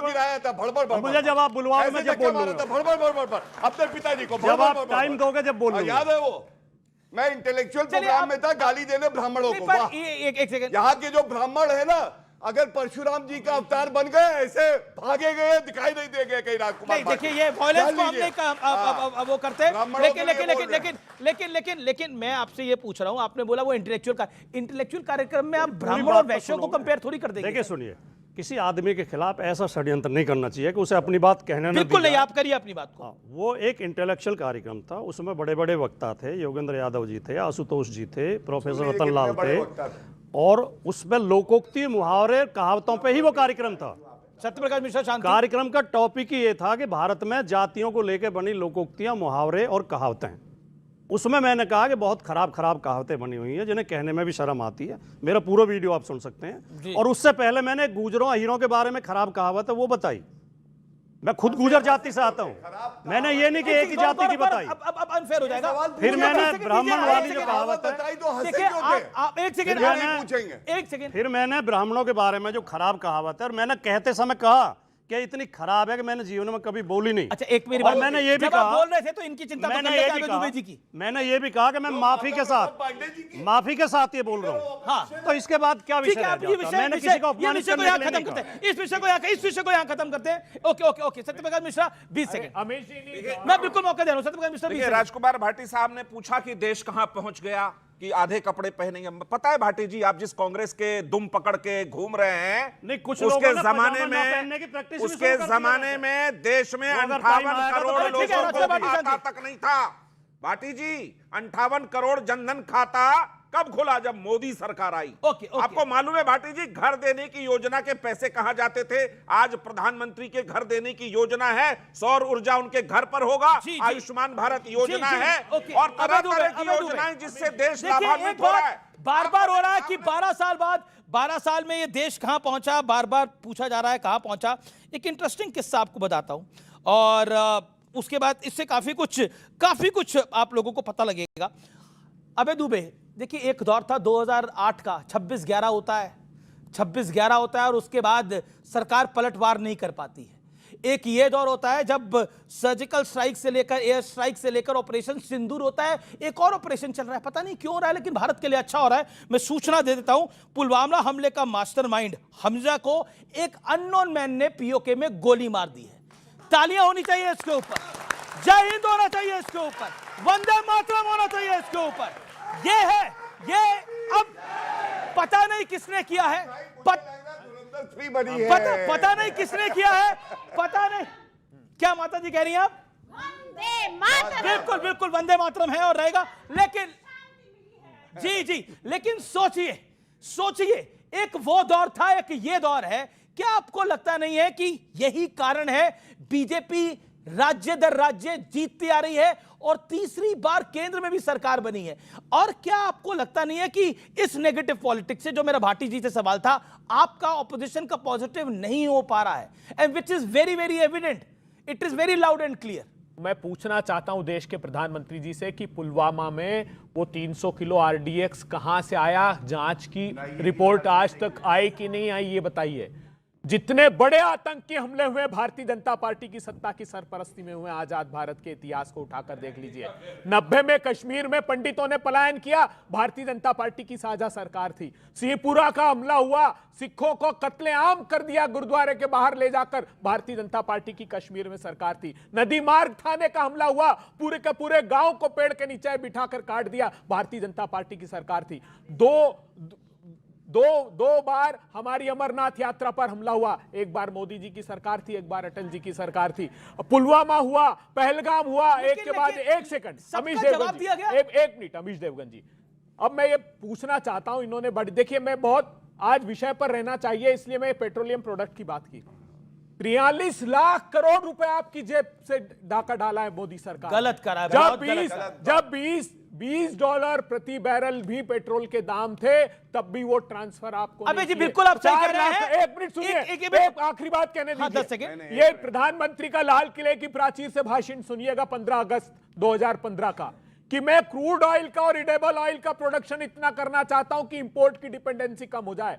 गिराया था। भड़बड़ मुझे जब आप बुलवाओ, मैं जब बोलूंगा, अपने पिताजी को जब आप टाइम दोगे, जब बोलूंगा, याद है वो, मैं इंटेलेक्चुअल प्रोग्राम में था, गाली देने ब्राह्मणों को। एक सेकंड, यहाँ के जो ब्राह्मण है ना, अगर परशुराम जी का अवतार बन गए, ऐसे भागे गए, दिखाई नहीं देंगे कहीं। राजकुमार, देखिए ये वायलेंस को हमने वो करते हैं, लेकिन मैं आपसे ये पूछ रहा हूं, आपने बोला वो इंटेलेक्चुअल कार्यक्रम में आप ब्राह्मण और वैश्यों को कंपेयर थोड़ी कर देंगे। देखिए सुनिए, किसी आदमी के खिलाफ ऐसा षड्यंत्र नहीं करना चाहिए कि उसे अपनी बात कहने न बिल्कुल नहीं, आप करिए अपनी बात को। वो एक इंटेलेक्चुअल कार्यक्रम था, उसमें बड़े बड़े वक्ता थे, योगेंद्र यादव जी थे, आशुतोष जी थे, प्रोफेसर रतन लाल थे, और उसमें लोकोक्ति मुहावरे कहावतों पे ही वो कार्यक्रम था। सत्यप्रकाश मिश्रा शांति, कार्यक्रम का टॉपिक ही ये था कि भारत में जातियों को लेकर बनी लोकोक्तियां, मुहावरे और कहावतें। उसमें मैंने कहा कि बहुत खराब कहावतें बनी हुई हैं जिन्हें कहने में भी शर्म आती है। मेरा पूरा वीडियो आप सुन सकते हैं। और उससे पहले मैंने गुजरों अहीरों के बारे में खराब कहावत है वो बताई। मैं खुद गुजर जाति से आता हूं, मैंने ये नहीं कि एक ही जाति की बताई। अब अनफेयर हो जाएगा। फिर मैंने ब्राह्मण वाली जो कहावत है, एक सेकंड, फिर मैंने ब्राह्मणों के बारे में जो खराब कहावत है, और मैंने कहते समय कहा कि इतनी खराब है कि मैंने जीवन में कभी बोली नहीं। अच्छा, एक मेरी बात, मैंने ये भी कहा, बोल रहे थे तो इनकी चिंता मैंने ये भी कहा कि मैं माफी के साथ ये बोल रहा हूँ। हाँ, तो इसके बाद क्या विषय मैंने किसी को अपमानित करने के लिए नहीं कहा। इस विषय को यहाँ खत्म करते हैं। ओके, सत्यप्रकाश मिश्रा 20 सेकंड, मैं बिल्कुल मौका दे रहा हूँ। सत्यप्रकाश मिश्रा, राजकुमार भाटी साहब ने पूछा कि देश कहां पहुंच गया, कि आधे कपड़े पहनेंगे। पता है भाटी जी, आप जिस कांग्रेस के दुम पकड़ के घूम रहे हैं, नहीं, कुछ उसके जमाने में देश में 58 करोड़ लोगों को खाता तक नहीं था। भाटी जी, 58 करोड़ जनधन खाता कब खुला? जब मोदी सरकार आई। आपको मालूम है भाटी जी, घर देने की योजना के पैसे कहां जाते थे? आज प्रधानमंत्री के घर देने की योजना है, सौर ऊर्जा उनके घर पर होगा, आयुष्मान भारत योजना है, और तरह तरह की योजनाएं जिससे देश लाभान्वित हो रहा है। बार हो रहा है कि 12 साल बाद, 12 साल में ये देश कहां पहुंचा, बार पूछा जा रहा है कहां पहुंचा। एक इंटरेस्टिंग किस्सा आपको बताता हूं, और उसके बाद इससे काफी कुछ आप लोगों को पता लगेगा। अबे दुबे, देखिए एक दौर था 2008 का, 26/11 होता है, 26/11 होता है और उसके बाद सरकार पलटवार नहीं कर पाती है। एक ये दौर होता है जब सर्जिकल स्ट्राइक से लेकर एयर स्ट्राइक से लेकर ऑपरेशन सिंदूर होता है। एक और ऑपरेशन चल रहा है, पता नहीं क्यों हो रहा है, लेकिन भारत के लिए अच्छा हो रहा है। मैं सूचना दे देता हूं, पुलवामा हमले का मास्टरमाइंड हमजा को एक अननोन मैन ने पीओके में गोली मार दी है। तालियां होनी चाहिए इसके ऊपर, जय हिंद होना चाहिए इसके ऊपर, वंदे मातरम होना चाहिए इसके ऊपर। ये है, ये अब पता नहीं किसने किया है, पता नहीं किसने किया है, पता नहीं। क्या माता जी कह रही हैं आप? वंदे मातरम। बिल्कुल बिल्कुल वंदे मातरम है और रहेगा, लेकिन जी लेकिन सोचिए एक वो दौर था, एक ये दौर है। क्या आपको लगता नहीं है कि यही कारण है बीजेपी राज्य दर राज्य जीतती आ रही है और तीसरी बार केंद्र में भी सरकार बनी है? और क्या आपको लगता नहीं है कि इस नेगेटिव पॉलिटिक्स से, जो मेरा भाटी जी से सवाल था, आपका ऑपोजिशन का पॉजिटिव नहीं हो पा रहा है? And which is very very evident, it is very loud and clear. मैं पूछना चाहता हूं देश के प्रधानमंत्री जी से कि पुलवामा में वो 300 किलो आरडीएक्स कहां से आया? जांच की रिपोर्ट आज तक आई कि नहीं आई, ये बताइए। जितने बड़े आतंकी हमले हुए भारतीय जनता पार्टी की सत्ता की सरपरस्ती में हुए, आजाद भारत के इतिहास को उठाकर देख लीजिए। 90 में कश्मीर में पंडितों ने पलायन किया, भारतीय जनता पार्टी की साझा सरकार थी। सिंहपुरा का हमला हुआ, सिखों को कत्लेआम कर दिया गुरुद्वारे के बाहर ले जाकर, भारतीय जनता पार्टी की कश्मीर में सरकार थी। नदी मार्ग थाने का हमला हुआ, पूरे के पूरे गांव को पेड़ के नीचे बिठाकर काट दिया, भारतीय जनता पार्टी की सरकार थी। दो बार हमारी अमरनाथ यात्रा पर हमला हुआ, एक बार मोदी जी की सरकार थी, एक बार अटल जी की सरकार थी। पुलवामा हुआ, पहलगाम हुआ, एक के बाद एक सेकंड अमीश देवगन जी, एक मिनट अमीश देवगन जी। अब मैं ये पूछना चाहता हूं, इन्होंने देखिए मैं बहुत आज विषय पर रहना चाहिए, इसलिए मैं पेट्रोलियम प्रोडक्ट की बात की। 43 लाख करोड़ रुपए आपकी जेब से डाका डाला है मोदी सरकार, गलत करा है। जब 20 डॉलर प्रति बैरल भी पेट्रोल के दाम थे, तब भी वो ट्रांसफर आपको अबे जी बिल्कुल आप सही कह रहे हैं। एक मिनट सुनिए, एक आखिरी बात कहने दीजिए। ये प्रधानमंत्री का लाल किले की प्राचीर से भाषण सुनिएगा 15 अगस्त 2015 का, कि मैं क्रूड ऑयल का और एडिबल ऑयल का प्रोडक्शन इतना करना चाहता हूं कि इंपोर्ट की डिपेंडेंसी कम हो जाए।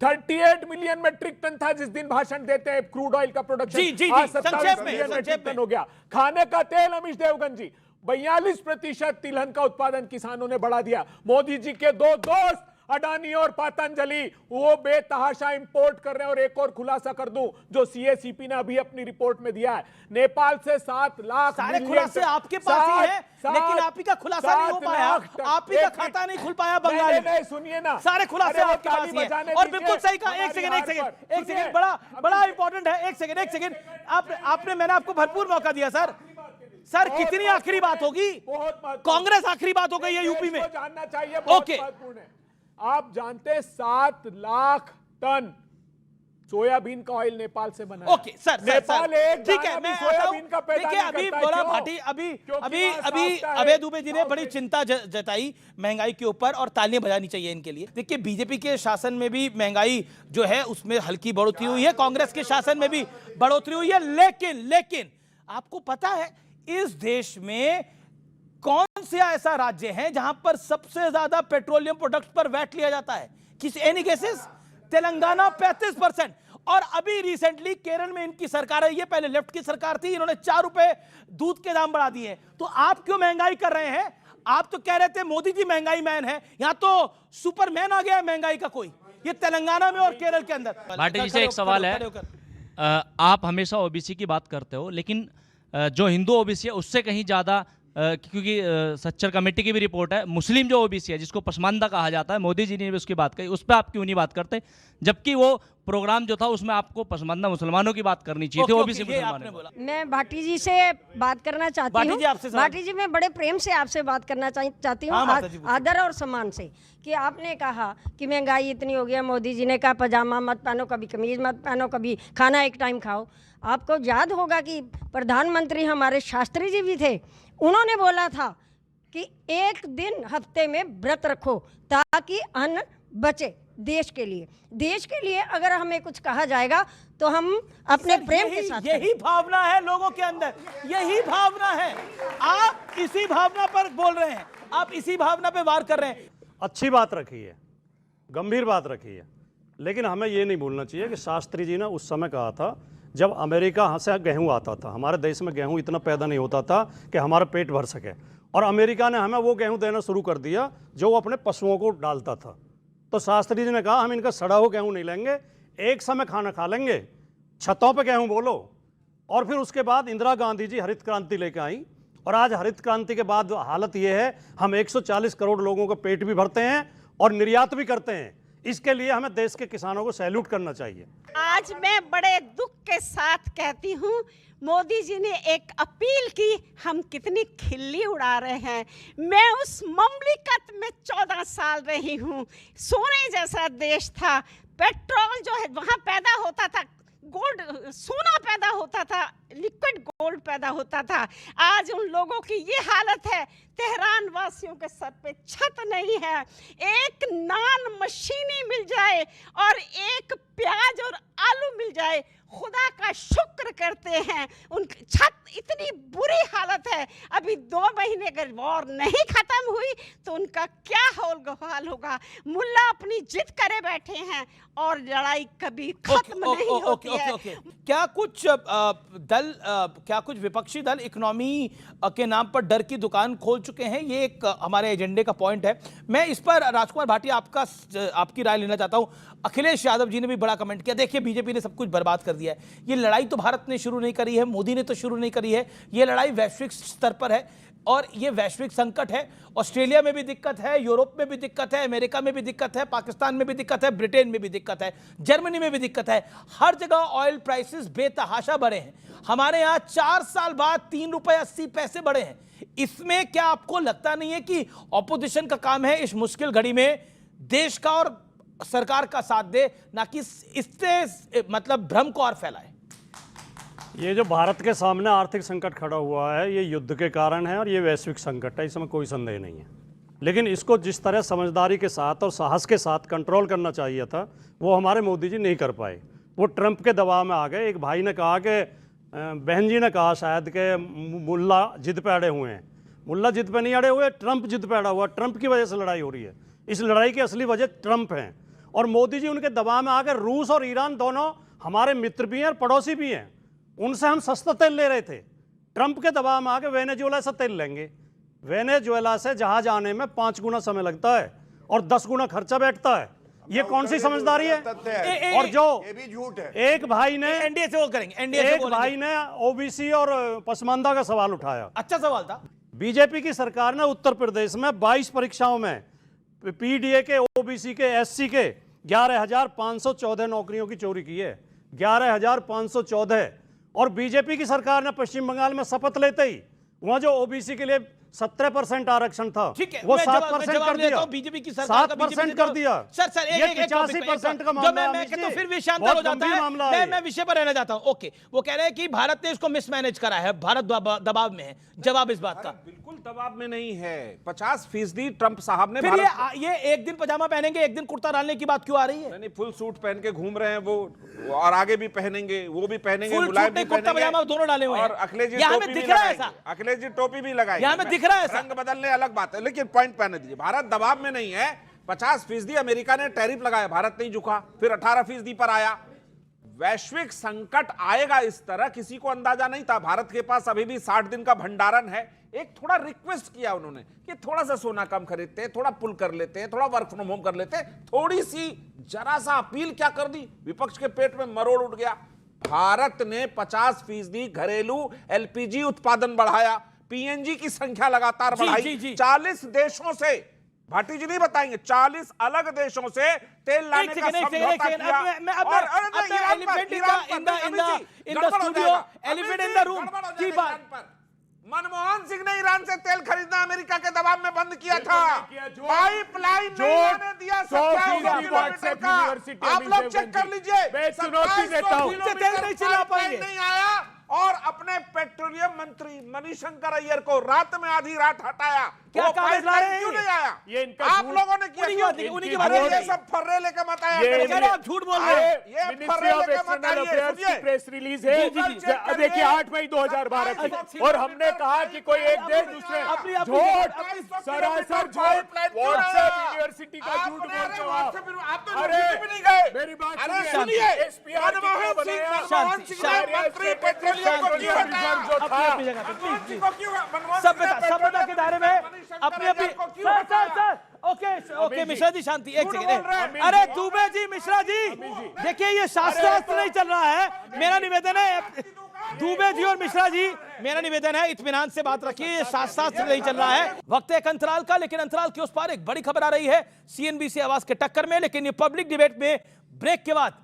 38 मिलियन मेट्रिक टन था जिस दिन भाषण देते हैं क्रूड ऑयल का प्रोडक्शन, आज 27 मिलियन मेट्रिक टन हो गया। खाने का तेल अमीश देवगन जी 42% तिलहन का उत्पादन किसानों ने बढ़ा दिया। मोदी जी के दो दोस्त अडानी और पतंजलि वो बेतहाशा इंपोर्ट कर रहे हैं। और एक और खुलासा कर दूं जो सीएसीपी ने अभी अपनी रिपोर्ट में दिया है, नेपाल से 7 लाख सारे खुलासे आपके पास ही है, लेकिन आप ही का खुलासा नहीं हो पाया, आप ही का खाता नहीं खुल पाया बंगाल में। सुनिए ना, सारे खुलासे आपके पास ही है। और बिल्कुल सही कहा, एक सेकंड बड़ा इंपॉर्टेंट है, एक सेकंड आपने मैंने आपको भरपूर मौका दिया सर कितनी आखिरी बात होगी? कांग्रेस आखिरी बात हो गई है यूपी में, जानना चाहिए, बहुत महत्वपूर्ण है। आप जानते हैं 7 लाख टन सोयाबीन का ऑयल नेपाल से बना। ओके सर, नेपाल एक ठीक है, मैं सोयाबीन का पैदा नहीं करता। अभी बोला भाटी, अभी अभय दुबे जी ने बड़ी चिंता जताई महंगाई के ऊपर और तालियां बजानी चाहिए इनके लिए। देखिए बीजेपी के शासन में भी महंगाई जो है उसमें हल्की बढ़ोतरी हुई है, कांग्रेस के शासन में भी बढ़ोतरी हुई है, लेकिन आपको पता है इस देश में कौन से ऐसा राज्य है जहां पर सबसे ज्यादा पेट्रोलियम प्रोडक्ट्स पर वैट लिया जाता है? किसी एनी केसेस? तेलंगाना 35%। और अभी रिसेंटली केरल में इनकी सरकार है, ये पहले लेफ्ट की सरकार थी, इन्होंने 4 रुपए दूध के दाम बढ़ा दिए। तो आप क्यों महंगाई कर रहे हैं? आप तो कह रहे थे मोदी जी महंगाई मैन है, यहां तो सुपरमैन आ गया है महंगाई का कोई, ये तेलंगाना में और केरल के अंदर। भाटी जी से एक सवाल है, आप हमेशा ओबीसी की बात करते हो, लेकिन जो हिंदू ओबीसी है उससे कहीं ज्यादा, क्योंकि सच्चर कमेटी की भी रिपोर्ट है, मुस्लिम जो ओबीसी है जिसको पसमानदा कहा जाता है, मोदी जी ने भी उसकी बात कही, उस पर आप क्यों नहीं बात करते? जबकि वो प्रोग्राम जो था उसमें आपको पसमानदा मुसलमानों की बात करनी चाहिए थी, ओबीसी मुसलमानों। मैं भाटी जी से बात करना चाहती हूँ। भाटी जी मैं बड़े प्रेम से आपसे बात करना चाहती हूँ, आदर और सम्मान से, कि आपने कहा कि महंगाई इतनी हो गया, मोदी जी ने कहा पजामा मत पहनो, कभी कमीज मत पहनो, कभी खाना एक टाइम खाओ। आपको याद होगा कि प्रधानमंत्री हमारे शास्त्री जी भी थे, उन्होंने बोला था कि एक दिन हफ्ते में व्रत रखो ताकि अन्न बचे देश के लिए। देश के लिए अगर हमें कुछ कहा जाएगा तो हम अपने प्रेम के साथ यही भावना है लोगों के अंदर, यही भावना है। आप इसी भावना पर बोल रहे हैं, आप इसी भावना पे वार कर रहे हैं। अच्छी बात रखी है, गंभीर बात रखी है, लेकिन हमें ये नहीं भूलना चाहिए कि शास्त्री जी ने उस समय कहा था जब अमेरिका से गेहूं आता था, हमारे देश में गेहूं इतना पैदा नहीं होता था कि हमारा पेट भर सके, और अमेरिका ने हमें वो गेहूं देना शुरू कर दिया जो वो अपने पशुओं को डालता था। तो शास्त्री जी ने कहा हम इनका सड़ा हुआ गेहूं नहीं लेंगे, एक समय खाना खा लेंगे, छतों पे गेहूं बोलो। और फिर उसके बाद इंदिरा गांधी जी हरित क्रांति लेकर आई, और आज हरित क्रांति के बाद हालत यह है हम 140 करोड़ लोगों का पेट भी भरते हैं और निर्यात भी करते हैं। इसके लिए हमें देश के किसानों को सैल्यूट करना चाहिए। आज मैं बड़े दुख के साथ कहती हूँ, मोदी जी ने एक अपील की, हम कितनी खिल्ली उड़ा रहे हैं। मैं उस ममलिकत में 14 साल रही हूँ, सोने जैसा देश था, पेट्रोल जो है वहाँ पैदा होता था, गोल्ड सोना पैदा होता था, लिक्विड गोल्ड पैदा होता था। आज उन लोगों की ये हालत है, तेहरान वासियों के सर पे छत नहीं है, एक नान मशीनी मिल जाए और एक प्याज और आलू मिल जाए, खुदा का शुक्र करते हैं। उनकी छत इतनी बुरी हालत है, अभी 2 महीने अगर वॉर नहीं खत्म हुई तो उनका क्या हाल होगा। मुल्ला अपनी जिद करे बैठे हैं और लड़ाई कभी खत्म नहीं होती है। क्या कुछ दल, क्या कुछ विपक्षी दल इकोनॉमी के नाम पर डर की दुकान खोल चुके हैं? ये एक हमारे एजेंडे का पॉइंट है। मैं इस पर राजकुमार भाटिया आपकी राय लेना चाहता हूं। अखिलेश यादव जी ने भी बड़ा कमेंट किया, देखिए बीजेपी ने सब कुछ बर्बाद कर दिया है। ये लड़ाई तो भारत ने शुरू नहीं करी है, मोदी ने तो शुरू नहीं करी है, ये लड़ाई वैश्विक स्तर पर है और ये वैश्विक संकट है। ऑस्ट्रेलिया में भी दिक्कत है, यूरोप में भी दिक्कत है, अमेरिका में भी दिक्कत है, पाकिस्तान में भी दिक्कत है, ब्रिटेन में भी दिक्कत है, जर्मनी में भी दिक्कत है। हर जगह ऑयल प्राइसेस बेतहाशा बढ़े हैं। हमारे यहाँ 4 साल बाद 3 रुपए 80 पैसे बढ़े हैं। इसमें क्या आपको लगता नहीं है कि ऑपोजिशन का काम है इस मुश्किल घड़ी में देश का और सरकार का साथ दे, ना कि इससे मतलब भ्रम को और फैलाए? ये जो भारत के सामने आर्थिक संकट खड़ा हुआ है, ये युद्ध के कारण है और ये वैश्विक संकट है, इसमें कोई संदेह नहीं है। लेकिन इसको जिस तरह समझदारी के साथ और साहस के साथ कंट्रोल करना चाहिए था, वो हमारे मोदी जी नहीं कर पाए। वो ट्रंप के दबाव में आ गए। एक भाई ने कहा कि बहन जी ने कहा शायद कि मुल्ला जिद पे अड़े हुए हैं। मुल्ला जिद पे नहीं अड़े हुए, ट्रंप जिद पे अड़ा हुआ। ट्रंप की वजह से लड़ाई हो रही है। इस लड़ाई की असली वजह ट्रंप है और मोदी जी उनके दबाव में आकर, रूस और ईरान दोनों हमारे मित्र भी हैं और पड़ोसी भी हैं, उनसे हम सस्ता तेल ले रहे थे। ट्रंप के दबाव में आकर वेनेजुएला से तेल लेंगे। वेनेजुएला से जहाज आने में 5 गुना समय लगता है और 10 गुना खर्चा बैठता है। ये कौन सी समझदारी है? और जो ये भी झूठ है। एक भाई ने एनडीए से वो करेंगे, एक भाई ने ओबीसी और पसमानदा का सवाल उठाया। अच्छा सवाल था। बीजेपी की सरकार ने उत्तर प्रदेश में 22 परीक्षाओं में पीडीए के, ओबीसी के, एससी के 11,514 नौकरियों की चोरी की है। 11,514। और बीजेपी की सरकार ने पश्चिम बंगाल में शपथ लेते ही वहां जो ओबीसी के लिए 17% आरक्षण था, वो 7% कर दिया। बीजेपी की सरकार 7% कर दिया। सर ये 85% का मामला है। मैं तो फिर भी शांत हो जाता है। मैं विषय पर रहना चाहता हूं। ओके, वो कह रहे हैं कि भारत ने इसको मिसमैनेज करा है, भारत दबाव में है। जवाब इस बात का? बिल्कुल दबाव में नहीं है। 50% ट्रंप साहब ने। फिर ये एक दिन पजामा पहनेंगे, एक दिन कुर्ता डालने की बात क्यों आ रही है? नहीं, फुल सूट पहन के घूम रहे हैं वो, और आगे भी पहनेंगे, वो भी पहनेंगे, मुलायम भी कुर्ता पजामा दोनों डाले हुए हैं। और अखिलेश जी टोपी भी लगाएंगे। अखिलेश जी टोपी भी लगाएंगे। यहाँ में दिख रहा है रंग बदलने अलग बात है, लेकिन पॉइंट पहने दीजिए। भारत दबाव में नहीं है। 50% अमेरिका ने टैरिफ लगाया, भारत नहीं झुका। फिर 18% पर आया। वैश्विक संकट आएगा इस तरह किसी को अंदाजा नहीं था। भारत के पास अभी भी 60 दिन का भंडारण है। एक थोड़ा रिक्वेस्ट किया उन्होंने कि थोड़ा सा सोना कम खरीदते, थोड़ा पुल कर लेते, थोड़ा वर्क फ्रॉम होम कर लेते। थोड़ी सी जरा सा अपील क्या कर दी, विपक्ष के पेट में मरोड़ उठ गया। भारत ने 50% घरेलू एलपीजी उत्पादन बढ़ाया, पीएनजी की संख्या लगातार बढ़ाई। 40 देशों से, भाटी जी नहीं बताएंगे, 40 अलग देशों से तेल लाने का समझौता किया। मनमोहन सिंह ने ईरान से तेल खरीदना अमेरिका के दबाव में बंद किया था। पाइपलाइन नहीं आने दिया। 17 किलोमीटर का आप लोग चेक कर लीजिए। 27 किलोमीटर नहीं आया और अपने पेट्रोलियम मंत्री मणिशंकर अय्यर को रात में आधी रात हटाया, क्या वो कागज ला रहे हैं? क्यों नहीं आया? ये इनका आप झूठ- लोगों ने किया उन्हीं क्यों? की- उन्हीं की अरे बात ये है। सब फर्रे लेकर मत आया ये करिए। कह रहे हैं, आप झूठ बोल रहे हैं। ये मिनिस्ट्री फर्रे ऑफ लेकर मत एक्सटर्नल आइए, अफेयर्स की सुनिए। प्रेस रिलीज है। देखिए 8 मई 2012 की, और हमने कहा कि कोई एक देश दूसरे झूठ, सरासर झूठ, व्हाट्सएप यूनिवर्सिटी का झूठ बोलते हो आप। आप तो अरे भी नहीं गए। मेरी बात अरे सुनिए। सुनिए, SPR कितना मनमोहन सिंह बनाया? मनमोहन सिंह ने मंत्री पेट्रोलियम को क्यों हटाया? अपनी जगह पे मनमोहन प्लीज सिंह को क्यों? मनमोहन सिंह ने सभ्यता के दायरे में अपनी अपनी को क्यों हटाया? ओके मिश्रा जी शांति, एक झूठ सेकंड। बोल रहे हैं। अरे दुबे जी, मिश्रा जी, देखिए ये शास्त्रार्थ नहीं चल रहा है। मेरा निवेदन है, दुबे जी और मिश्रा जी, मेरा निवेदन है इत्मीनान से बात रखिए, ये शास्त्रार्थ नहीं चल रहा है। वक्त है एक अंतराल का, लेकिन अंतराल के उस पार एक बड़ी खबर आ रही है सीएनबीसी आवाज के टक्कर में, लेकिन ये पब्लिक डिबेट में ब्रेक के बाद।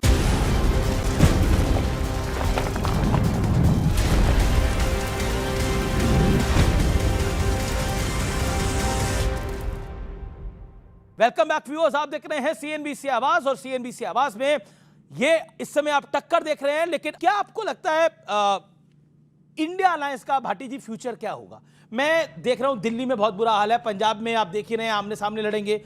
वेलकम बैक व्यूअर्स, आप देख रहे हैं सीएनबीसी आवाज, और सीएनबीसी आवाज में ये इस समय आप टक्कर देख रहे हैं। लेकिन क्या आपको लगता है इंडिया अलायंस का भाटी जी फ्यूचर क्या होगा? मैं देख रहा हूं दिल्ली में बहुत बुरा हाल है, पंजाब में आप देख ही रहे हैं आमने सामने लड़ेंगे।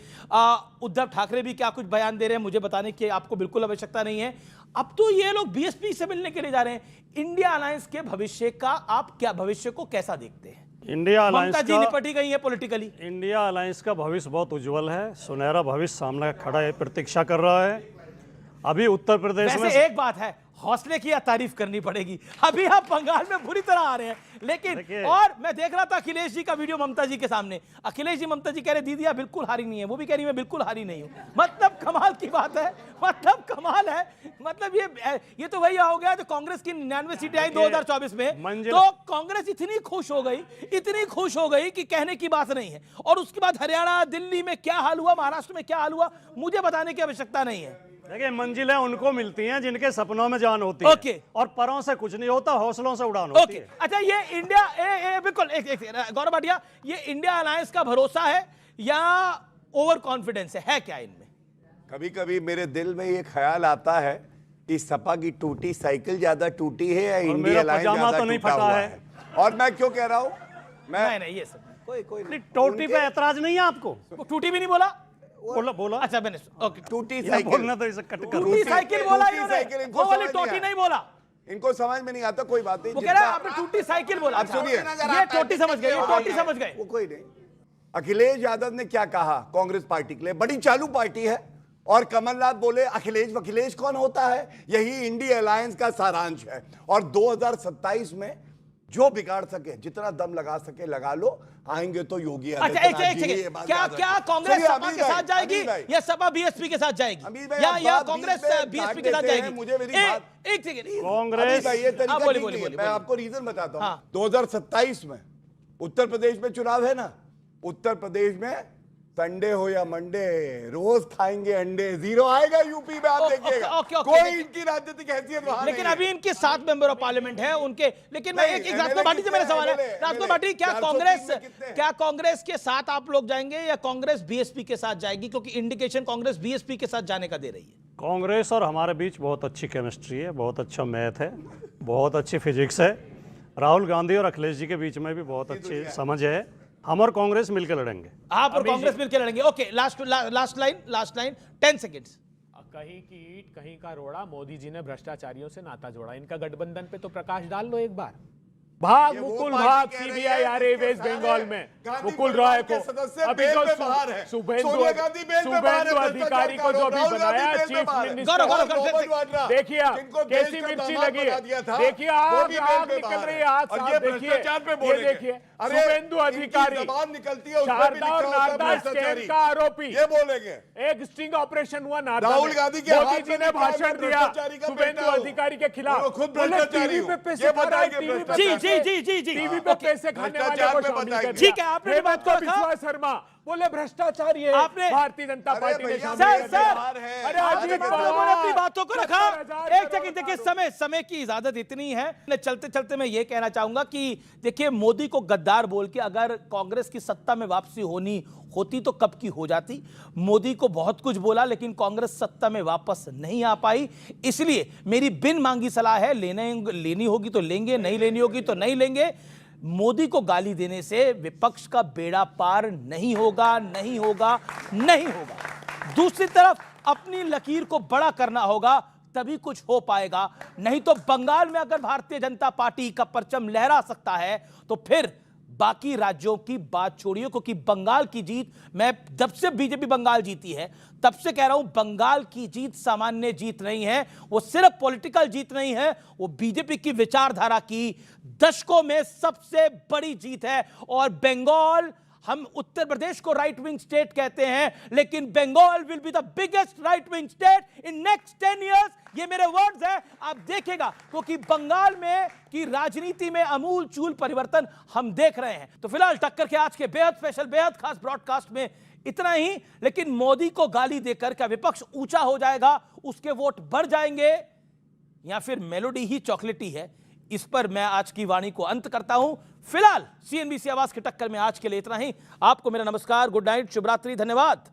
उद्धव ठाकरे भी क्या कुछ बयान दे रहे हैं, मुझे बताने की आपको बिल्कुल आवश्यकता नहीं है। अब तो ये लोग बीएसपी से मिलने के लिए जा रहे हैं। इंडिया अलायंस के भविष्य का आप क्या भविष्य को कैसा देखते हैं? इंडिया अलायंस ममता जी निपटी गई है पॉलिटिकली। इंडिया अलायंस का भविष्य बहुत उज्जवल है, सुनहरा भविष्य सामने खड़ा है, प्रतीक्षा कर रहा है। अभी उत्तर प्रदेश में वैसे एक बात है, हौसले की तारीफ करनी पड़ेगी। अभी आप बंगाल में बुरी तरह आ रहे हैं, लेकिन और मैं देख रहा था अखिलेश जी का वीडियो ममता जी के सामने। अखिलेश जी ममता जी कह रहे दीदी आप बिल्कुल हारी नहीं है, वो भी कह रही मैं बिल्कुल हारी नहीं हूं। मतलब कमाल की बात है, मतलब कमाल है। मतलब ये तो वही हो गया तो कांग्रेस की 99 सीटें आई 2024 में, तो कांग्रेस इतनी खुश हो गई कि कहने की बात नहीं है। और उसके बाद हरियाणा, दिल्ली में क्या हाल हुआ, महाराष्ट्र में क्या हाल हुआ, मुझे बताने की आवश्यकता नहीं है। देखिए मंजिलें उनको मिलती हैं जिनके सपनों में जान होती है। ओके। और परों से कुछ नहीं होता, हौसलों से उड़ान होती है। अच्छा, ये इंडिया बिल्कुल एक गौरव भाटिया, ये इंडिया अलायंस का भरोसा है या ओवर कॉन्फिडेंस है क्या इनमें? कभी कभी मेरे दिल में ये ख्याल आता है कि सपा की टूटी साइकिल ज्यादा टूटी है या इंडिया अलायंस ज्यादा तो नहीं टूटा फटा हुआ है। और मैं क्यों कह रहा हूं, मैं नहीं ये सब कोई टूटी पे ऐतराज नहीं है आपको? टूटी भी नहीं बोला, बोला। अच्छा मैंने ओके, टूटी साइकिल बोलना तो इसे कट कर। टूटी साइकिल बोला, इनको वो वाली टोटी नहीं बोला, इनको समझ में नहीं आता। कोई बात नहीं, वो कह रहा है आपने टूटी साइकिल बोला। आप सुनिए, ये टोटी समझ गए, टोटी समझ गए। वो कोई नहीं। अखिलेश यादव ने क्या कहा कांग्रेस पार्टी के लिए, बड़ी चालू पार्टी है, और कमलनाथ बोले अखिलेश कौन होता है, यही इंडिया अलायंस का सारांश है। और 2027 में जो बिगाड़ सके, जितना दम लगा सके लगा लो, आएंगे तो योगी अच्छा एक क्या कांग्रेस सपा के साथ जाएगी या सपा बीएसपी के साथ जाएगी या कांग्रेस बीएसपी के साथ जाएगी? मुझे मेरी बात, एक सेकंड, कांग्रेस ये तरीका नहीं है। मैं आपको रीजन बताता हूँ। 2027 में उत्तर प्रदेश में चुनाव है ना, उत्तर प्रदेश में संडे हो या मंडे रोज खाएंगे अंडे, जीरो आएगा यूपी में, आप देखिएगा। कोई इनकी राजनीतिक हैसियत वहां लेकिन अभी इनके 7 मेंबर ऑफ पार्लियामेंट है उनके। लेकिन मैं एक राजको भाटी से मेरा सवाल है, राजको भाटी, क्या कांग्रेस के साथ आप लोग जाएंगे या कांग्रेस बीएसपी के साथ जाएगी? क्योंकि इंडिकेशन कांग्रेस बीएसपी के साथ जाने का दे रही है। कांग्रेस और हमारे बीच बहुत अच्छी केमिस्ट्री है, बहुत अच्छा मैथ है, बहुत अच्छी फिजिक्स है। राहुल गांधी और अखिलेश जी के बीच में भी बहुत अच्छी समझ है। हम और कांग्रेस मिलकर लड़ेंगे। आप और कांग्रेस मिलकर लड़ेंगे। Okay, last line 10 seconds. कहीं की ईंट कहीं का रोड़ा, मोदी जी ने भ्रष्टाचारियों से नाता जोड़ा। इनका गठबंधन पे तो प्रकाश डाल लो एक बार। भाग मुकुल भाग, सीबीआई आ रही वेस्ट बंगाल में मुकुल रॉय को। अभी जो शुभेंदु अधिकारी को जो अभी बनाया चीफ मिनिस्टर, देखिए कैसी मिर्ची लगी है, देखिए आग निकल रही है, आज देखिए शुभेंदु अधिकारी शारदा और नारदा स्कैम का आरोपी, ये बोलेंगे। एक स्टिंग ऑपरेशन हुआ नारदा, राहुल गांधी के मोदी जी ने भाषण दिया शुभेंदु अधिकारी के खिलाफ, टीवी पे पैसे खा रहा है, जी टीवी पे पैसे खाने वाले को शामिल कर दिया। ठीक है, आपने बात को विश्वास शर्मा बोले भ्रष्टाचारी है, आपने भारतीय जनता पार्टी ने शामिल सर अरे अजीत पवार ने अपनी बातों को रखा। एक सेकंड, देखिए समय की इजाजत इतनी है, चलते चलते मैं ये कहना चाहूंगा कि देखिए मोदी को गद्दार बोल के अगर कांग्रेस की सत्ता में वापसी होती तो कब की हो जाती। मोदी को बहुत कुछ बोला लेकिन कांग्रेस सत्ता में वापस नहीं आ पाई। इसलिए मेरी बिन मांगी सलाह है, लेनी होगी तो लेंगे, नहीं लेनी होगी तो नहीं लेंगे। मोदी को गाली देने से विपक्ष का बेड़ा पार नहीं होगा, नहीं होगा, नहीं होगा। दूसरी तरफ अपनी लकीर को बड़ा करना होगा, तभी कुछ हो पाएगा। नहीं तो बंगाल में अगर भारतीय जनता पार्टी का परचम लहरा सकता है तो फिर बाकी राज्यों की बात छोड़िए, क्योंकि बंगाल की जीत, मैं जब से बीजेपी बंगाल जीती है तब से कह रहा हूं, बंगाल की जीत सामान्य जीत नहीं है, वो सिर्फ पॉलिटिकल जीत नहीं है, वो बीजेपी की विचारधारा की दशकों में सबसे बड़ी जीत है। और बंगाल, हम उत्तर प्रदेश को राइट विंग स्टेट कहते हैं, लेकिन Bengal will be the biggest right wing state in next 10 years. ये मेरे वर्ड्स हैं, आप देखेगा, क्योंकि बंगाल में की राजनीति में अमूल चूल परिवर्तन हम देख रहे हैं। तो फिलहाल टक्कर के आज के बेहद स्पेशल, बेहद खास ब्रॉडकास्ट में इतना ही। लेकिन मोदी को गाली देकर क्या विपक्ष ऊंचा हो जाएगा, उसके वोट बढ़ जाएंगे, या फिर मेलोडी ही चॉकलेटी है? इस पर मैं आज की वाणी को अंत करता हूं। फिलहाल सीएनबीसी आवाज के टक्कर में आज के लिए इतना ही। आपको मेरा नमस्कार, गुड नाइट, शुभ रात्रि, धन्यवाद।